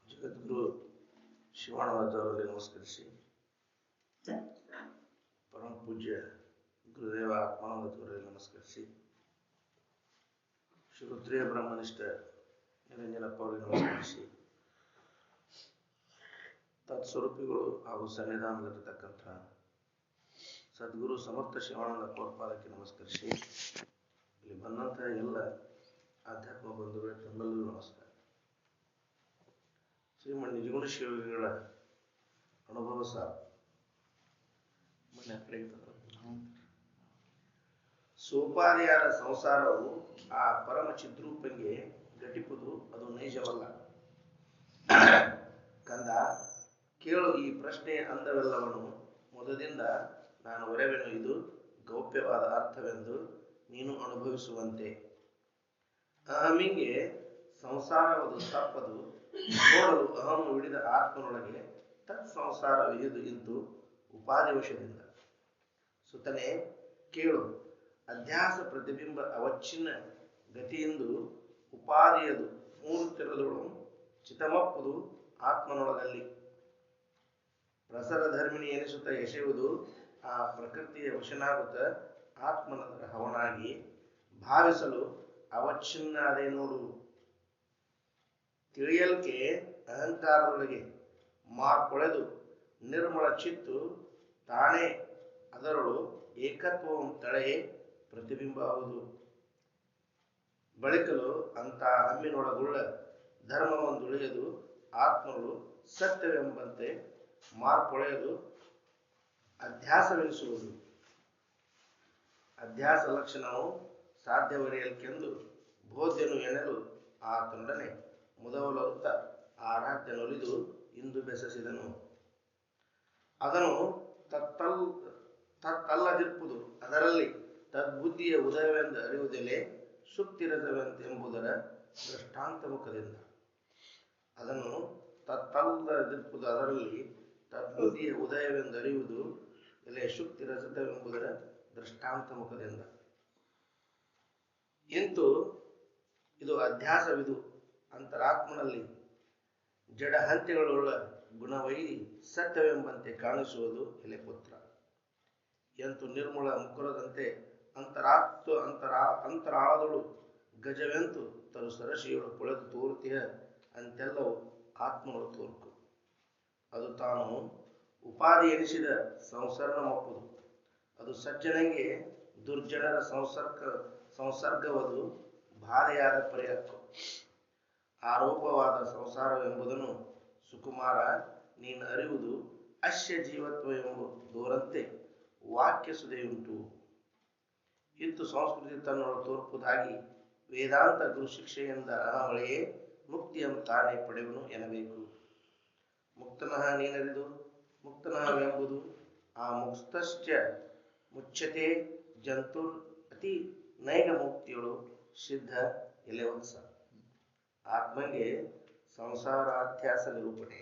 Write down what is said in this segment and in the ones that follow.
ಜಗದ್ಗುರು ಶಿವಾನಂದವರಲ್ಲಿ ನಮಸ್ಕರಿಸಿ, ಪರಮ ಪೂಜ್ಯ ಗುರುದೇವ ಆತ್ಮಾನಂದವರಲ್ಲಿ ನಮಸ್ಕರಿಸಿ, ಶ್ರೀರುದ್ರಿಯ ಬ್ರಹ್ಮನಿಷ್ಠ ನಿರಂಜನಪ್ಪ ಅವರಿಗೆ ನಮಸ್ಕರಿಸಿ, ತತ್ಸ್ವರೂಪಿಗಳು ಹಾಗೂ ಸನ್ನಿಧಾನದಲ್ಲಿರ್ತಕ್ಕಂಥ ಸದ್ಗುರು ಸಮರ್ಥ ಶಿವಾನಂದ ಪೌರ್ಪಾದಕ್ಕೆ ನಮಸ್ಕರಿಸಿ, ಇಲ್ಲಿ ಬಂದಂಥ ಎಲ್ಲ ಆಧ್ಯಾತ್ಮ ಬಂಧುಗಳೇ ತಮ್ಮೆಲ್ಲರೂ ನಮಸ್ಕಾರ. ಶ್ರೀಮನ್ ನಿಜಗುಣ ಶಿವಗಳ ಅನುಭವ ಸಾರ ಸೋಪಾದಿಯಾದ ಸಂಸಾರವು ಆ ಪರಮ ಚಿದ್ರೂಪಂಗೆ ಘಟಿಪುದು, ಅದು ನೈಜವಲ್ಲ. ಕಂದ ಕೇಳು ಈ ಪ್ರಶ್ನೆ ಅಂದವೆಲ್ಲವನು ಮೊದಲಿಂದ ನಾನು ಒರೆವೆನು, ಇದು ಗೌಪ್ಯವಾದ ಅರ್ಥವೆಂದು ನೀನು ಅನುಭವಿಸುವಂತೆ. ಅಹಮಿಗೆ ಸಂಸಾರವದು ತಪ್ಪದು, ನೋಡಲು ಅಹಂ ಹಿಡಿದ ಆತ್ಮನೊಳಗೆ ತತ್ ಸಂಸಾರ ವಿಹಿದು ಇಂತು ಉಪಾಧಿವಶದಿಂದ. ಸುತನೆ ಕೇಳು, ಅಧ್ಯಾಸ ಪ್ರತಿಬಿಂಬ ಅವಚ್ಛಿನ್ನ ಗತಿಯಿಂದು ಉಪಾಧಿಯದು ಮೂರುತ್ತಿರದೊಳು ಚಿತಮಪ್ಪುದು ಆತ್ಮನೊಳಗಲ್ಲಿ. ಪ್ರಸರಧರ್ಮಿಣಿ ಎನಿಸುತ್ತ ಎಸೆಯುವುದು ಆ ಪ್ರಕೃತಿಯ ವಶನಾಗುತ್ತ ಆತ್ಮನದರ ಹವನಾಗಿ ಭಾವಿಸಲು ಅವಚ್ಛಿನ್ನಾದೆ ನೋಡು. ತಿಳಿಯಲ್ಕೆ ಅಹಂಕಾರದೊಳಗೆ ಮಾರ್ಪೊಳೆದು ನಿರ್ಮಲ ಚಿತ್ತು ತಾನೇ ಅದರೊಳು ಏಕತ್ವವನ್ನು ತಳೆಯೇ ಪ್ರತಿಬಿಂಬವಾಗುವುದು. ಬಳಿಕಲು ಅಂತ ಹಮ್ಮಿನೊಳಗುಳ್ಳ ಧರ್ಮವೊಂದುಳಿಯದು ಆತ್ಮಗಳು ಸತ್ಯವೆಂಬಂತೆ ಮಾರ್ಪೊಳೆಯದು ಅಧ್ಯಾಸವೆನಿಸುವುದು. ಅಧ್ಯಾಸ ಲಕ್ಷಣವು ಸಾಧ್ಯವರಿಯಲ್ಕೆಂದು ಬೋಧ್ಯನು ಎಣೆಲು ಆತನೊಡನೆ ಮುದವಲರುತ್ತ ಆರಾಧ್ಯನೊಲಿದು ಇಂದು ಬೆಸಸಿದನು. ಅದನ್ನು ತತ್ತಲ್ಲದಿರ್ಪುದು, ಅದರಲ್ಲಿ ತದ್ಬುದ್ಧಿಯ ಉದಯವೆಂದು ಅರಿಯುವುದೆಲೆ ಸುಪ್ತಿರಸವೆಂತೆಂಬುದರ ದೃಷ್ಟಾಂತ ಮುಖದಿಂದ. ಅದನ್ನು ತತ್ತಲ್ಲದಿರ್ಪುದು, ಅದರಲ್ಲಿ ತದ್ಬುದ್ಧಿಯ ಉದಯವೆಂದು ಅರಿಯುವುದು ಎಲೆ ಶುಕ್ತಿರಸವೆಂಬುದರ ದೃಷ್ಟಾಂತ ಮುಖದಿಂದ. ಇಂತು ಇದು ಅಧ್ಯಾಸವಿದು ಅಂತರಾತ್ಮನಲ್ಲಿ ಜಡಹಂತ್ಯಗಳುಳ್ಳ ಗುಣವೈರಿ ಸತ್ಯವೆಂಬಂತೆ ಕಾಣಿಸುವುದು ಎಲೆ ಪುತ್ರ. ಎಂತು ನಿರ್ಮೂಲ ಮುಕುರದಂತೆ ಅಂತರಾಳದೊಳು ಗಜವೆಂತು ತರು ಸರಸಿಯೊಳು ಪೊಳೆದು ತೋರುತಿಯ ಅಂತೆಲ್ಲವೂ ಆತ್ಮಗಳು ತೋರ್ಕು. ಅದು ತಾನು ಉಪಾಧಿ ಎನಿಸಿದ ಸಂಸರ್ಗಮಪ್ಪುದು, ಅದು ಸಜ್ಜನಂಗೆ ದುರ್ಜನರ ಸಂಸರ್ಗವದು ಬಾಧೆಯಾದ ಪರ್ಯಾಕ್ಕು. ಆರೋಪವಾದ ಸಂಸಾರವೆಂಬುದನ್ನು ಸುಕುಮಾರ ನೀನು ಅರಿಯುವುದು ಅಶ್ಯ ಜೀವತ್ವ ಎಂಬುದೋರಂತೆ ವಾಕ್ಯ ಸುದೆಯುಂಟು. ಇತ್ತು ಸಂಸ್ಕೃತಿ ತನ್ನೊಳು ತೋರ್ಪುದಾಗಿ ವೇದಾಂತ ಗುರು ಶಿಕ್ಷೆಯಿಂದ ಅಹಮಳೆಯೇ ಮುಕ್ತಿಯನ್ನು ತಾನೇ ಪಡೆಯುವನು ಎನ್ನಬೇಕು. ಮುಕ್ತನಃ ನೀನರಿದು ಮುಕ್ತನಹವೆಂಬುದು ಆ ಮುಕ್ತಶ್ಚ ಮುಚ್ಯತೆ ಜಂತುರ್ ಅತಿ ನೈಗ ಮುಕ್ತಿಯೊಳು ಸಿದ್ಧ ಎಲೆ ವತ್ಸ. ಆತ್ಮಂಗೆ ಸಂಸಾರಾಧ್ಯಾಸ ನಿರೂಪಣೆ.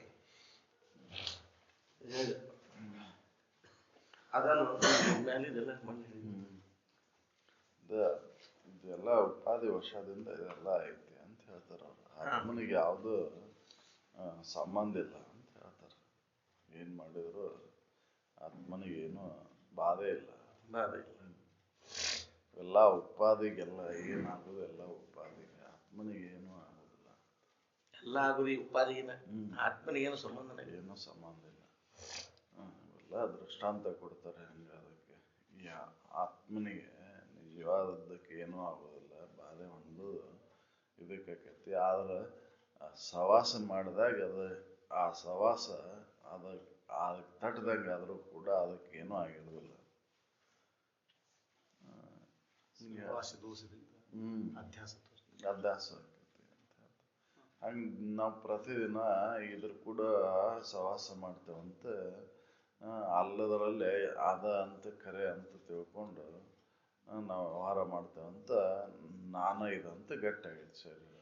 ಅದನ್ನು ಇದೆಲ್ಲ ಉಪಾಧಿ ವಶದಿಂದ ಇದೆಲ್ಲ ಐತಿ ಅಂತ ಹೇಳ್ತಾರ ಅವ್ರು. ಆತ್ಮನಿಗೆ ಯಾವುದು ಸಂಬಂಧ ಇಲ್ಲ ಅಂತ ಹೇಳ್ತಾರ. ಏನ್ ಮಾಡಿದ್ರು ಆತ್ಮನಿಗೇನು ಬಾಧೆ ಇಲ್ಲ. ಎಲ್ಲ ಉಪಾಧಿಗೆಲ್ಲ ಏನಾಗೋದು ಎಲ್ಲ ಉಪಾಧಿಗೆ, ಆತ್ಮನಿಗೇನು ಆಗೋದಿಲ್ಲ. ಎಲ್ಲ ಆಗುದು ಉಪಾಧಿಗಿನ, ಆತ್ಮನಿಗೇನು ಸಂಬಂಧ ಏನೂ ಸಂಬಂಧ ಇಲ್ಲ. ಎಲ್ಲ ದೃಷ್ಟಾಂತ ಕೊಡ್ತಾರೆ ಹಂಗ. ಅದಕ್ಕೆ ಈ ಆತ್ಮನಿಗೆ ನಿಜವಾದದ್ದಕ್ಕೆ ಏನೂ ಆಗೋದಿಲ್ಲ, ಬಾಧೆ ಒಂದು ಇದಕ್ಕೆ ಆಕೈತಿ. ಆದ್ರೆ ಸವಾಸ ಮಾಡಿದಾಗ ಆ ಸವಾಸ ಅದಕ್ಕೆ ತಟ್ಟದಂಗೆ ಆದರೂ ಕೂಡ ಅದಕ್ಕೆ ಏನೂ ಆಗಿರೋದಿಲ್ಲ. ಅಧ್ಯಾಸ ಆಕೈತಿ ಅಂತ. ಹಂಗೆ ನಾವು ಪ್ರತಿದಿನ ಇದ್ರ ಕೂಡ ಸವಾಸ ಮಾಡ್ತೇವಂತ ಅಲ್ಲದರಲ್ಲೇ ಅದ ಅಂತ ಖರೆ ಅಂತ ತಿಳ್ಕೊಂಡು ನಾವು ವ್ಯವಹಾರ ಮಾಡ್ತೇವಂತ ನಾನ ಇದಂತ ಗಟ್ಟಾಗೈತಿ ಶರೀರ.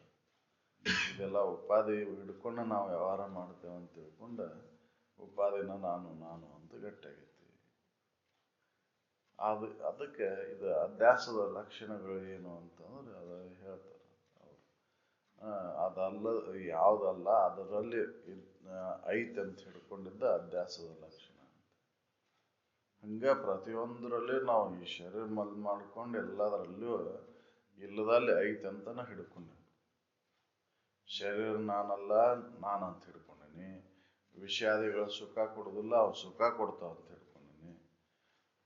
ಇದೆಲ್ಲ ಉಪಾಧಿ ಹಿಡ್ಕೊಂಡು ನಾವು ವ್ಯವಹಾರ ಮಾಡ್ತೇವಂತ ತಿಳ್ಕೊಂಡು ಉಪಾಧಿನ ನಾನು ಅಂತ ಗಟ್ಟಾಗೈತಿ. ಅದಕ್ಕೆ ಇದು ಅಧ್ಯಾಸದ ಲಕ್ಷಣಗಳು ಏನು ಅಂತಂದ್ರೆ ಅದು ಹೇಳ್ತಾರೆ ಅವ್ರು. ಅದಲ್ಲ ಯಾವುದಲ್ಲ ಅದರಲ್ಲಿ ಐತೆ ಅಂತ ಹಿಡ್ಕೊಂಡಿದ್ದ ಅಧ್ಯಾಸದ ಲಕ್ಷಣ. ಹಂಗ ಪ್ರತಿಯೊಂದರಲ್ಲಿ ನಾವು ಈ ಶರೀರ ಮಾಡ್ಕೊಂಡು ಎಲ್ಲದರಲ್ಲೂ ಇಲ್ಲದಲ್ಲಿ ಐತೆ ಅಂತನ ಹಿಡ್ಕೊಂಡೆ. ಶರೀರ ನಾನಲ್ಲ, ನಾನಂತ ಹಿಡ್ಕೊಂಡೀನಿ. ವಿಷಯಾದಿಗಳ ಸುಖ ಕೊಡೋದಿಲ್ಲ, ಅವ್ರು ಸುಖ ಕೊಡ್ತಾವ ಅಂತ ಹಿಡ್ಕೊಂಡೀನಿ.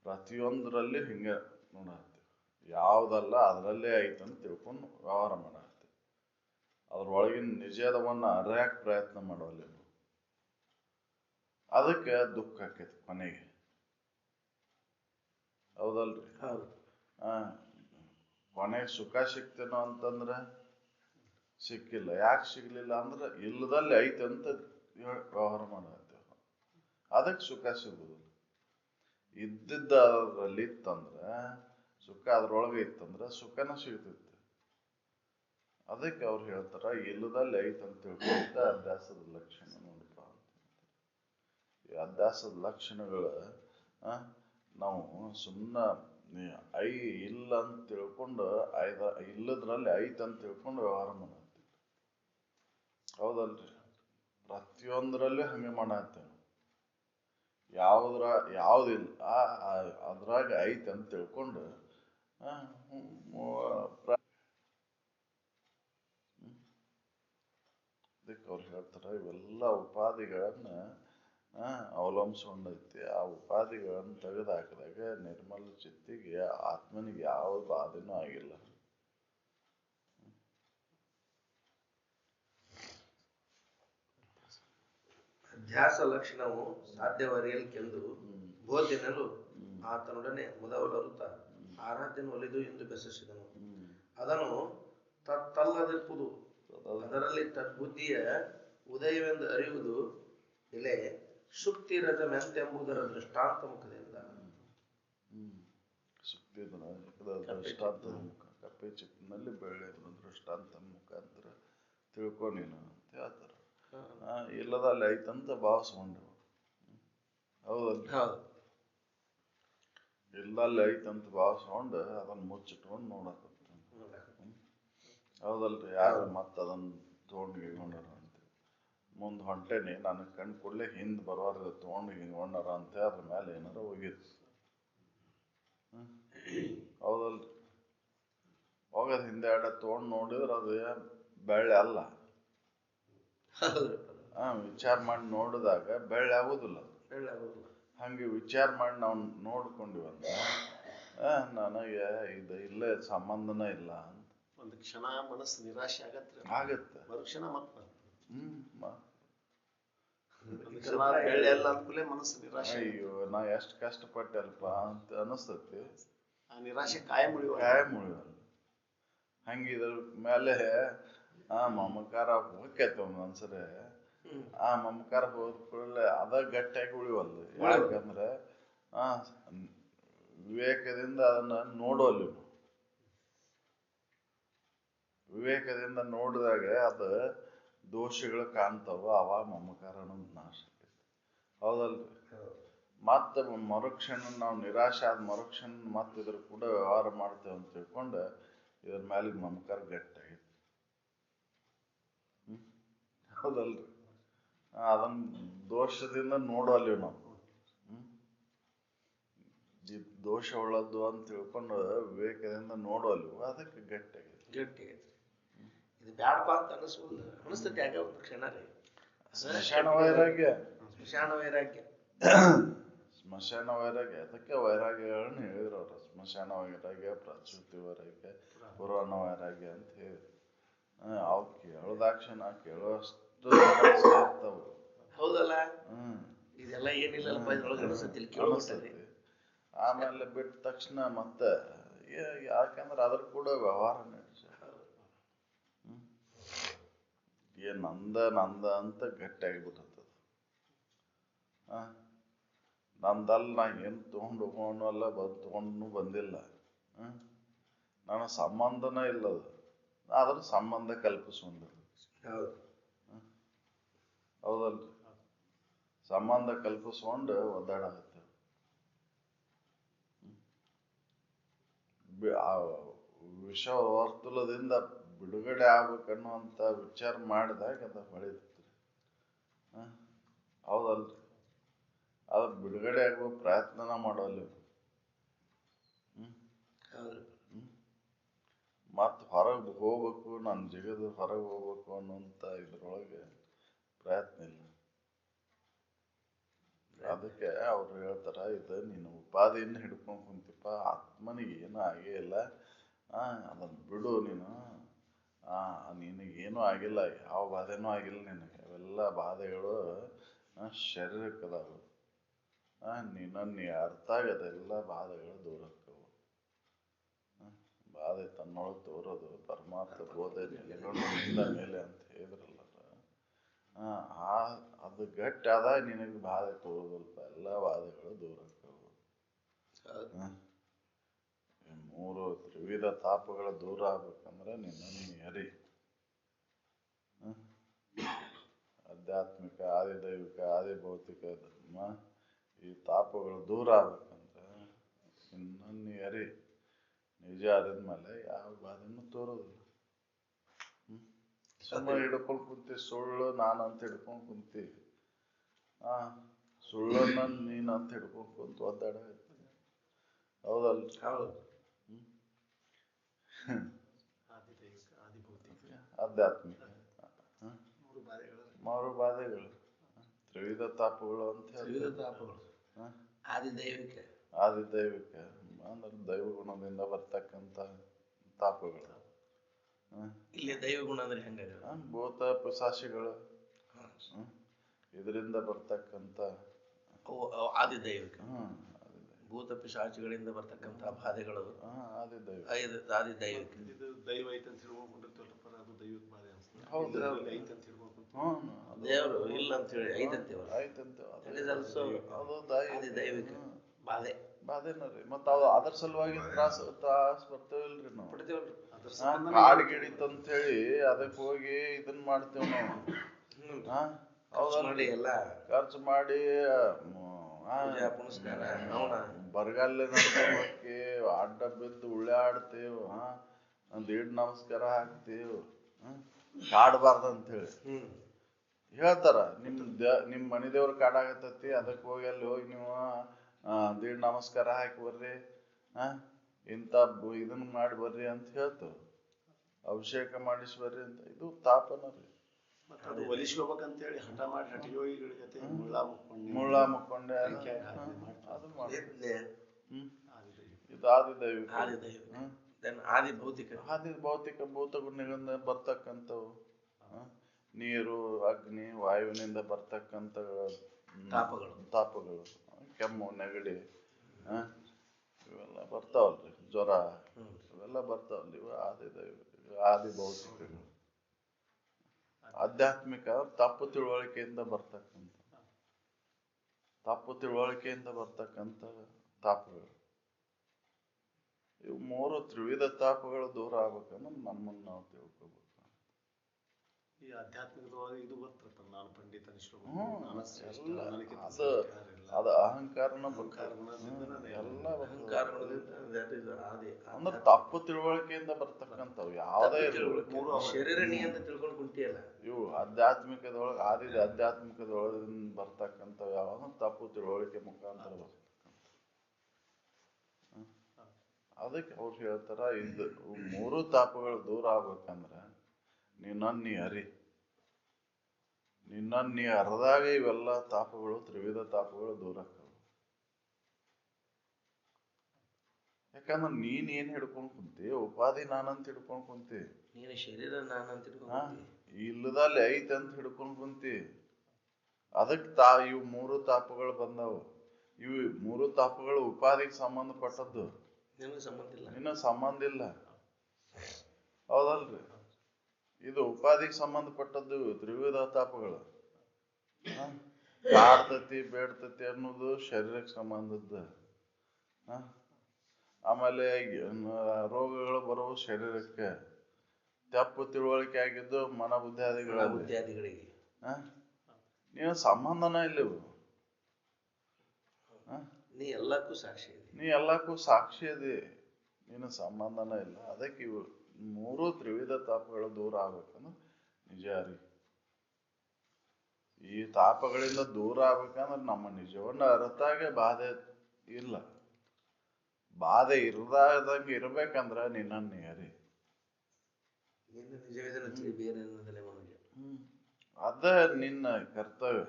ಪ್ರತಿಯೊಂದರಲ್ಲಿ ಹಿಂಗೆ ನೋಡತ್ತೀವಿ. ಯಾವುದಲ್ಲ ಅದರಲ್ಲೇ ಐತಂತ ತಿಳ್ಕೊಂಡು ವ್ಯವಹಾರ ಮಾಡತ್ತೀವಿ. ಅದ್ರೊಳಗಿನ ನಿಜದವನ್ನ ಅರಿಯಕ್ಕೆ ಪ್ರಯತ್ನ ಮಾಡೋಲ್ಲ. ಅದಕ್ಕೆ ದುಃಖ ಆಕೈತಿ ಕೊನೆಗೆ. ಹೌದಲ್ರಿ? ಕೊನೆಗೆ ಸುಖ ಸಿಕ್ತೇನೋ ಅಂತಂದ್ರೆ ಸಿಕ್ಕಿಲ್ಲ. ಯಾಕೆ ಸಿಗ್ಲಿಲ್ಲ ಅಂದ್ರೆ ಇಲ್ಲದಲ್ಲಿ ಐತೆ ಅಂತ ವ್ಯವಹಾರ ಮಾಡತ್ತೇವೆ. ಅದಕ್ಕೆ ಸುಖ ಸಿಗುದಿಲ್ಲ. ಇದ್ದಿದ್ದ ಅದರಲ್ಲಿ ಇತ್ತಂದ್ರೆ ಸುಖ ಅದ್ರೊಳಗೆ ಇತ್ತಂದ್ರೆ ಸುಖನ ಸಿಗ್ತಿತ್ತು. ಅದಕ್ಕೆ ಅವ್ರು ಹೇಳ್ತಾರ ಇಲ್ಲದಲ್ಲಿ ಐತೆ ಅಂತ ತಿಳ್ಕೊಂಡ ಅಭ್ಯಾಸದ ಲಕ್ಷಣ ನೋಡಪ್ಪ ಅಂತ. ಈ ಅಭ್ಯಾಸದ ಲಕ್ಷಣಗಳು ನಾವು ಸುಮ್ಮನೆ ಇಲ್ಲ ಅಂತ ತಿಳ್ಕೊಂಡು ಇಲ್ಲದ್ರಲ್ಲಿ ಐತೆ ಅಂತ ತಿಳ್ಕೊಂಡು ವ್ಯವಹಾರ ಮಾಡತ್ತೀವಿ. ಹೌದಲ್ರಿ? ಪ್ರತಿಯೊಂದರಲ್ಲೂ ಹಂಗೆ ಮಾಡತ್ತೇವೆ. ಯಾವುದಿಲ್ಲ ಅದ್ರಾಗ ಐತೆ ಅಂತ ತಿಳ್ಕೊಂಡು ಅದಕ್ಕೆ ಅವ್ರು ಹೇಳ್ತಾರ ಇವೆಲ್ಲ ಉಪಾಧಿಗಳನ್ನ ಅವಲಂಬಿಸ್ಕೊಂಡೈತಿ. ಆ ಉಪಾಧಿಗಳನ್ನು ತೆಗೆದು ಹಾಕಿದಾಗ ನಿರ್ಮಲ ಚಿತ್ತಿಗೆ ಆತ್ಮನಿಗೆ ಯಾವ ಬಾಧೆನೂ ಆಗಿಲ್ಲ. ಅಧ್ಯಾಸ ಲಕ್ಷಣವು ಸಾಧ್ಯವರಿಯಲಿಕ್ಕೆಂದು ಬೋಧೆನಲು ಆತನೊಡನೆ ಮೊದಲರುತ್ತ ಆರಾಧ್ಯನ ಒಲಿದು ಎಂದು ಬೆಸಸಿದನು. ಅದನ್ನು ತತ್ತಲ್ಲದಿಪ್ಪುದು, ಅದರಲ್ಲಿ ತದ್ಬುದ್ಧಿಯ ಉದಯವೆಂದು ಅರಿಯುವುದು ಇಲೆ ಸುಕ್ತಿ ರಜಮೆಂತೆಂಬುದರ ದೃಷ್ಟಾಂತ ಮುಖದಿಂದ. ಸುಕ್ತಿ ದೃಷ್ಟಾಂತದ ಮುಖ, ಕಪ್ಪೆ ಚಿಪ್ಪಿನಲ್ಲಿ ಬೆಳ್ಳಿಯ ದೃಷ್ಟಾಂತ ಮುಖಾಂತರ ತಿಳ್ಕೊ ನೀನು ಅಂತ ಹೇಳ್ತಾರ. ಇಲ್ಲದಲ್ಲಿ ಐತಂತ ಭಾವಿಸ್ಕೊಂಡ್ರು. ಹೌದಲ್ರಿ? ಇಲ್ಲಲ್ಲಿ ಐತಂತ ಭಾವಿಸ್ಕೊಂಡು ಅದನ್ನ ಮುಚ್ಚಿಟ್ಕೊಂಡು ನೋಡಕ. ಹೌದಲ್ರಿ? ಯಾರು ಮತ್ತೆ ಅದನ್ನ ತೊಗೊಂಡು ಹಿಂಗೊಂಡಾರ ಅಂತ ಮುಂದೆ ಹೊಂಟೇನಿ, ನನಗೆ ಕಣ್ ಕೂಡಲೇ ಹಿಂದೆ ಬರೋರು ತೊಗೊಂಡು ಹಿಂಗೊಂಡಾರ ಅಂತ ಅದ್ರ ಮೇಲೆ ಏನಾರ ಹೋಗಿತ್ತು. ಹೌದಲ್ರಿ? ಹೋಗೋದು ಹಿಂದೆ ಎಡ ತೊಗೊಂಡು ನೋಡಿದ್ರೆ ಅದು ಬೆಳ್ಳಿ ಅಲ್ಲ. ವಿಚಾರ ಮಾಡಿ ನೋಡಿದಾಗ ಬೆಳ್ಳಿ ಆಗುದಿಲ್ಲ. ಹಂಗೆ ವಿಚಾರ ಮಾಡಿ ನಾವು ನೋಡ್ಕೊಂಡಿವಂದ್ರೆ ನನಗೆ ಇದು ಇಲ್ಲೇ ಸಂಬಂಧನ ಇಲ್ಲ ಅಂತ ಒಂದು ಕ್ಷಣ ಮನಸ್ಸು ನಿರಾಶೆ ಆಗತ್ತೆ. ಮರುಕ್ಷಣ ಮತ್ತೆ ಬೆಳ್ಳಿ ಅಲ್ಲ ಅಂದ್ಕೂಲೆ ಮನಸ್ಸು ನಿರಾಶೆ. ಅಯ್ಯೋ ನಾ ಎಷ್ಟು ಕಷ್ಟಪಟ್ಟಲ್ಪ ಅಂತ ಅನಿಸ್ತತಿ. ಆ ನಿರಾಶೆ ಕಾಯಂ ಉಳಿವಲ್ಲ. ಹಂಗೆ ಇದ್ರ ಮೇಲೆ ಮಮಕಾರ ಹೋಗ್ತೈತೆ ಒಂದೊಂದ್ಸರಿ. ಆ ಮಮಕಾರ ಹೋದ ಕೂಡಲೇ ಅದ ಗಟ್ಟಿಯಾಗಿ ಉಳಿವಲ್ಲ. ಯಾಕಂದ್ರೆ ವಿವೇಕದಿಂದ ಅದನ್ನ ನೋಡೋಲ್ಲ. ವಿವೇಕದಿಂದ ನೋಡಿದಾಗ ಅದು ದೋಷಗಳು ಕಾಣ್ತಾವ. ಅವಾಗ ಮಮಕಾರ ಅನ್ನೋದು ನಾಶ ಆಗ್ತೈತಿ. ಹೌದಲ್ರಿ? ಮತ್ತೆ ಮರುಕ್ಷಣ ನಾವು ನಿರಾಶೆ ಆದ ಮರುಕ್ಷಣ ಮತ್ತೆ ಇದ್ರ ಕೂಡ ವ್ಯವಹಾರ ಮಾಡ್ತೇವೆ ಅಂತ ತಿಳ್ಕೊಂಡು ಇದ್ರ ಮೇಲೆ ಮಮಕಾರ ಗಟ್ಟಿಯಾಗೈತಿ. ಹೌದಲ್ರಿ? ಅದನ್ನ ದೋಷದಿಂದ ನೋಡೋಲ್ಲ ನಾವು. ದೋಷ ಉಳ್ಳದ್ದು ಅಂತ ತಿಳ್ಕೊಂಡು ವಿವೇಕದಿಂದ ನೋಡೋಲ್ಲ. ಅದಕ್ಕೆ ಗಟ್ಟಿಯಾಗೈತಿ. ಇದು ಬ್ಯಾಡಪ್ಪ ಅಂತ ಅನಿಸ್ತೈತಿ. ಯಾಕೆ ಒಂದು ಕ್ಷಣ ರೀ ಸ್ಮಶಾನ ವೈರಾಗ್ಯ. ಸ್ಮಶಾನ ವೈರಾಗ್ಯ ಅದಕ್ಕೆ ವೈರಾಗ್ಯಗಳನ್ನ ಹೇಳಿದ್ರು ಅವ್ರ. ಸ್ಮಶಾನ ವೈರಾಗ್ಯ, ಪ್ರಸೂತಿ ವೈರಾಗ್ಯ, ಪುರಾಣ ವೈರಾಗ್ಯ ಅಂತ ಹೇಳಿ ಅವ್ ಕೇಳೋದಾಕ್ಷಣ ಕೇಳೋಷ್ಟು ಇರ್ತಾವ. ಹೌದಲ್ಲ? ಇದೆಲ್ಲ ಏನಿಲ್ಲಪ್ಪ ಇದ್ರೊಳಗೆ ಅನಿಸ್ತೈತಿ. ಆಮೇಲೆ ಬಿಟ್ಟ ತಕ್ಷಣ ಮತ್ತೆ ಯಾಕಂದ್ರೆ ಅದ್ರ ಕೂಡ ವ್ಯವಹಾರ ನಡೆಸ ನಂದ ಅಂತ ಗಟ್ಟಿಯಾಗಿಬಿಟ್ಟದ. ನಂದಲ್ಲ, ನಾ ಏನು ತೊಗೊಂಡು ಹೋಗೋನು ಅಲ್ಲ, ತೊಗೊಂಡು ಬಂದಿಲ್ಲ. ನನ್ನ ಸಂಬಂಧನ ಇಲ್ಲದು. ಆದ್ರೆ ಸಂಬಂಧ ಕಲ್ಪಿಸ್ಕೊಂಡ. ಹೌದಲ್ರಿ? ಸಂಬಂಧ ಕಲ್ಪಿಸ್ಕೊಂಡು ಒದ್ದಾಡತ್ತೆ. ಆ ವಿಷ ವರ್ತುಲದಿಂದ ಬಿಡುಗಡೆ ಆಗ್ಬೇಕನ್ನುವಂತ ವಿಚಾರ ಮಾಡಿದಾಗ ಅದ ಹೊಳಿತೈತ್ರಿ. ಹೌದಲ್ರಿ? ಅದ ಬಿಡುಗಡೆ ಆಗುವ ಪ್ರಯತ್ನನ ಮಾಡೋಲ್ಲ. ಮತ್ ಹೊರಗೆ ಹೋಗ್ಬೇಕು, ನನ್ನ ಜಗದ ಹೊರಗೆ ಹೋಗ್ಬೇಕು ಅನ್ನುವಂತ ಇದ್ರೊಳಗೆ ಪ್ರಯತ್ನ ಇಲ್ಲ. ಅದಕ್ಕೆ ಅವ್ರು ಹೇಳ್ತಾರ, ಇದು ನೀನು ಉಪಾಧಿಯಿಂದ ಹಿಡ್ಕೊಂಡ್ ಕುಂತಿಪ್ಪ, ಆತ್ಮನಿಗೆ ಏನೂ ಆಗೇ ಇಲ್ಲ, ಅದನ್ನ ಬಿಡು ನೀನು. ನಿನಗೇನೂ ಆಗಿಲ್ಲ, ಯಾವ ಬಾಧೆನೂ ಆಗಿಲ್ಲ ನಿನಗೆ. ಅವೆಲ್ಲ ಬಾಧೆಗಳು ಶರೀರಕ್ಕದಾವು. ನೀ ಅರ್ಥ ಆಗದೆಲ್ಲ ಬಾಧೆಗಳು ದೂರ ಆಕ್ಕವು. ಬಾಧೆ ತನ್ನೊಳಗೆ ತೋರೋದು ಪರಮಾರ್ಥ ಬೋಧೆ ನೆಲೆಗೊಂಡಿಂದ ಮೇಲೆ ಅಂತ ಹೇಳಿದ್ರಲ್ಲ. ಅದು ಗಟ್ಟಿ ಆದಾಗ ನಿನಗೆ ಬಾಧೆ ತೋರೋದಲ್ಪ, ಎಲ್ಲ ಬಾಧೆಗಳು ದೂರ ಆಕ್ಕವು. ಮೂರು ತ್ರಿವಿಧ ತಾಪಗಳು ದೂರ ಆಗ್ಬೇಕಂದ್ರೆ ನೀ ಹರಿ. ಆಧ್ಯಾತ್ಮಿಕ, ಆದಿದೈವಿಕ, ಆದಿಭೌತಿಕ ಈ ತಾಪಗಳು ದೂರ ಆಗ್ಬೇಕಂದ್ರೆ ನೀ ಹರಿ. ನಿಜ ಆದ್ಮೇಲೆ ಯಾವ ಬಾಧೆನೂ ತೋರೋದಿಲ್ಲ. ಸುಮ್ಮನೆ ಹಿಡ್ಕೊಂಡ್ ಕುಂತಿ, ಸುಳ್ಳು ನಾನಂತ ಹಿಡ್ಕೊಂಡ್ ಕುಂತಿ. ಸುಳ್ಳನ್ನ ನೀನಂತ ಹಿಡ್ಕೊಂಡ್ ಕುಂತು ಒದ್ದಾಡ. ಹೌದಲ್ರಿ? ಆಧ್ಯಾತ್ಮಿಕ ಮೂರು ಬಾಧೆಗಳು, ತ್ರಿವಿಧ ತಾಪಗಳು ಅಂತ ಹೇಳಿ. ಆದಿದೈವಿಕ ಅಂದ್ರೆ ದೈವ ಗುಣದಿಂದ ಬರ್ತಕ್ಕಂಥ ತಾಪಗಳು. ಇಲ್ಲಿ ದೈವ ಗುಣ ಅಂದ್ರೆ ಹೆಂಗ? ಭೂತ ಪಿಶಾಚಿಗಳು ಇದರಿಂದ ಬರ್ತಕ್ಕಂಥ ಆದಿದೈವಿಕ. ಭೂತ ಪಿಶಾಚಿಗಳಿಂದ ಬರ್ತಕ್ಕಂಥ ಬಾಧೆಗಳು ಆದಿದೈವಿಕ. ದೈವ ಐತೆ ಅಂತ ತಿಳ್ಕೊಂಡ್ಬಿಟ್ಟಿರ್ತೀವಲ್ಲಪ್ಪ, ಅದು ದೈವಿಕ ಬಾಧೆ ಅನ್ಸುತ್ತೆ. ಹೌದು, ಐತೆ ಅಂತ ತಿಳ್ಕೊಂಡ್ಬಿಟ್ಟು ದೇವರು ಇಲ್ಲ ಅಂತ ಹೇಳಿ ಐತಂತೆ ಆದಿದೈವಿಕ ಬಾಧೆ. ಬಾಧೆನರಿ. ಮತ್ತ ಅದ್ರ ಸಲುವಾಗಿ ತ್ರಾಸ ಬರ್ತೇವಲ್ರಿ ನಾವು. ಕಾಡ್ ಗಿಡಿತಂತ ಹೇಳಿ ಅದಕ್ಕೆ ಹೋಗಿ ಇದನ್ ಮಾಡ್ತೇವ್ ನಾವು. ಎಲ್ಲ ಖರ್ಚು ಮಾಡಿ ಬರಗಾಲಿನ ಅಡ್ಡ ಬಿದ್ದು ಉಳ್ಳಾಡ್ತೇವ್, ದೀಡ್ ನಮಸ್ಕಾರ ಹಾಕ್ತೇವ್. ಕಾಡ್ಬಾರ್ದಂತ ಹೇಳಿ ಹೇಳ್ತಾರ. ನಿಮ್ ಮನಿ ದೇವ್ರ ಕಾಡಾಗತ್ತತಿ, ಅದಕ್ಕೆ ಹೋಗಿ ಅಲ್ಲಿ ಹೋಗಿ ನೀವು ದೀಡ್ ನಮಸ್ಕಾರ ಹಾಕಿ ಬರ್ರಿ, ಇಂಥ ಇದನ್ನ ಮಾಡಿ ಬರ್ರಿ ಅಂತ ಹೇಳ್ತೇವ್. ಅಭಿಷೇಕ ಮಾಡಿಸಿ ಬರ್ರಿ ಅಂತ. ಇದು ತಾಪನ ರೀ. ಅದು ಒಲಿಸ್ಕೋಬೇಕಂತ ಹೇಳಿ ಹಠ ಮಾಡಿ ಹಠಯೋಗಿಗಳ ಜೊತೆ ಮುಳ್ಳ ಮುಕ್ಕೊಂಡೆ ಅದು ಮಾಡಿ. ಇದು ಆದಿದೈವಿಕ. ಆದಿಭೌತಿಕ ಭೂತ ಗುಣಗಳಿಂದ ಬರ್ತಕ್ಕಂಥವು. ನೀರು, ಅಗ್ನಿ, ವಾಯುವಿನಿಂದ ಬರ್ತಕ್ಕಂಥ ತಾಪಗಳು, ಕೆಮ್ಮು, ನೆಗಡಿ, ಇವೆಲ್ಲ ಬರ್ತಾವಲ್ರಿ, ಜ್ವರ, ಇವೆಲ್ಲ ಬರ್ತಾವಲ್ರಿ. ಇವು ಆದಿಭೌತಿಕಗಳು. ಆಧ್ಯಾತ್ಮಿಕ ತಪ್ಪು ತಿಳುವಳಿಕೆಯಿಂದ ಬರ್ತಕ್ಕಂಥ ತಾಪಗಳು. ಇವು ಮೂರು ತ್ರಿವಿಧ ತಾಪಗಳು ದೂರ ಆಗ್ಬೇಕಂದ್ರೆ ನಮ್ಮನ್ನು ನಾವು ತಿಳ್ಕೊಬೇಕು. ಈ ಆಧ್ಯಾತ್ಮಿಕದೊಳಗೆ ಇದು ಬರ್ತಪ್ಪ, ನಾನು ಪಂಡಿತ ಅದು ಅಹಂಕಾರನ ಅಂದ್ರೆ ತಪ್ಪು ತಿಳುವಳಿಕೆಯಿಂದ ಬರ್ತಕ್ಕಂಥವು ಯಾವುದೇ ಶರೀರಣಿ ಅಂತ ತಿಳ್ಕೊಂಡು ಕುಂತಿಯಲ್ಲ. ಇವು ಆಧ್ಯಾತ್ಮಿಕದೊಳಗೆ ಆಧ್ಯಾತ್ಮಿಕದೊಳಗಿಂದ ಬರ್ತಕ್ಕಂಥವು ಯಾವ ತಪ್ಪು ತಿಳುವಳಿಕೆ ಮುಖಾಂತರ ಬರ್ತಕ್ಕಂಥ. ಅದಕ್ಕೆ ಅವ್ರು ಹೇಳ್ತಾರ, ಇದು ಮೂರು ತಾಪಗಳು ದೂರ ಆಗ್ಬೇಕಂದ್ರ ನೀ ಹರಿ. ನೀ ಅರ್ದಾಗ ಇವೆಲ್ಲ ತಾಪಗಳು, ತ್ರಿವಿಧ ತಾಪಗಳು ದೂರ ಆಕ್ಕವು. ಯಾಕಂದ್ರೆ ನೀನ್ ಏನ್ ಹಿಡ್ಕೊಂಡ್ ಕುಂತಿ, ಉಪಾಧಿ ನಾನಂತ ಹಿಡ್ಕೊಂಡ್ ಕುಂತಿ. ನೀನು ಶರೀರ ನಾನಂತ ಹಿಡ್ಕೊಂಡ್ ಇಲ್ಲದಲ್ಲಿ ಐತೆ ಅಂತ ಹಿಡ್ಕೊಂಡ್ ಕುಂತಿ. ಅದಕ್ಕೆ ಇವು ಮೂರು ತಾಪಗಳು ಬಂದವು. ಇವು ಮೂರು ತಾಪಗಳು ಉಪಾಧಿಗೆ ಸಂಬಂಧಪಟ್ಟದ್ದು. ನಿನ್ನ ಸಂಬಂಧ ಇಲ್ಲ. ಹೌದಲ್ರಿ? ಇದು ಉಪಾಧಿಗೆ ಸಂಬಂಧಪಟ್ಟದ್ದು. ತ್ರಿವಿಧ ತಾಪಗಳು ಕಾಡ್ತತಿ ಬೇಡ್ತತಿ ಅನ್ನೋದು ಶರೀರಕ್ಕೆ ಸಂಬಂಧದ್ದು. ಆಮೇಲೆ ರೋಗಗಳು ಬರುವ ಶರೀರಕ್ಕೆ. ತಪ್ಪು ತಿಳುವಳಿಕೆ ಆಗಿದ್ದು ಮನಬುದ್ಧಿಗಳಿಗೆ. ನೀವು ಸಂಬಂಧನ ಇಲ್ಲವು. ನೀ ಎಲ್ಲಕ್ಕೂ ಸಾಕ್ಷಿ ಅದಿ. ಏನು ಸಂಬಂಧನೇ ಇಲ್ಲ. ಅದಕ್ಕೆ ಇವು ಮೂರು ತ್ರಿವಿಧ ತಾಪಗಳು ದೂರ ಆಗ್ಬೇಕಂದ್ರೆ ನಿಜ ರೀ. ಈ ತಾಪಗಳಿಂದ ದೂರ ಆಗ್ಬೇಕಂದ್ರೆ ನಮ್ಮ ನಿಜವನ್ನ ಅರ್ಥಾಗೆ ಬಾಧೆ ಇಲ್ಲ. ಬಾಧೆ ಇರದಂಗೆ ಇರ್ಬೇಕಂದ್ರ ನಿನ್ನನ್ನು ಅರಿ. ಅದ ನಿನ್ನ ಕರ್ತವ್ಯ.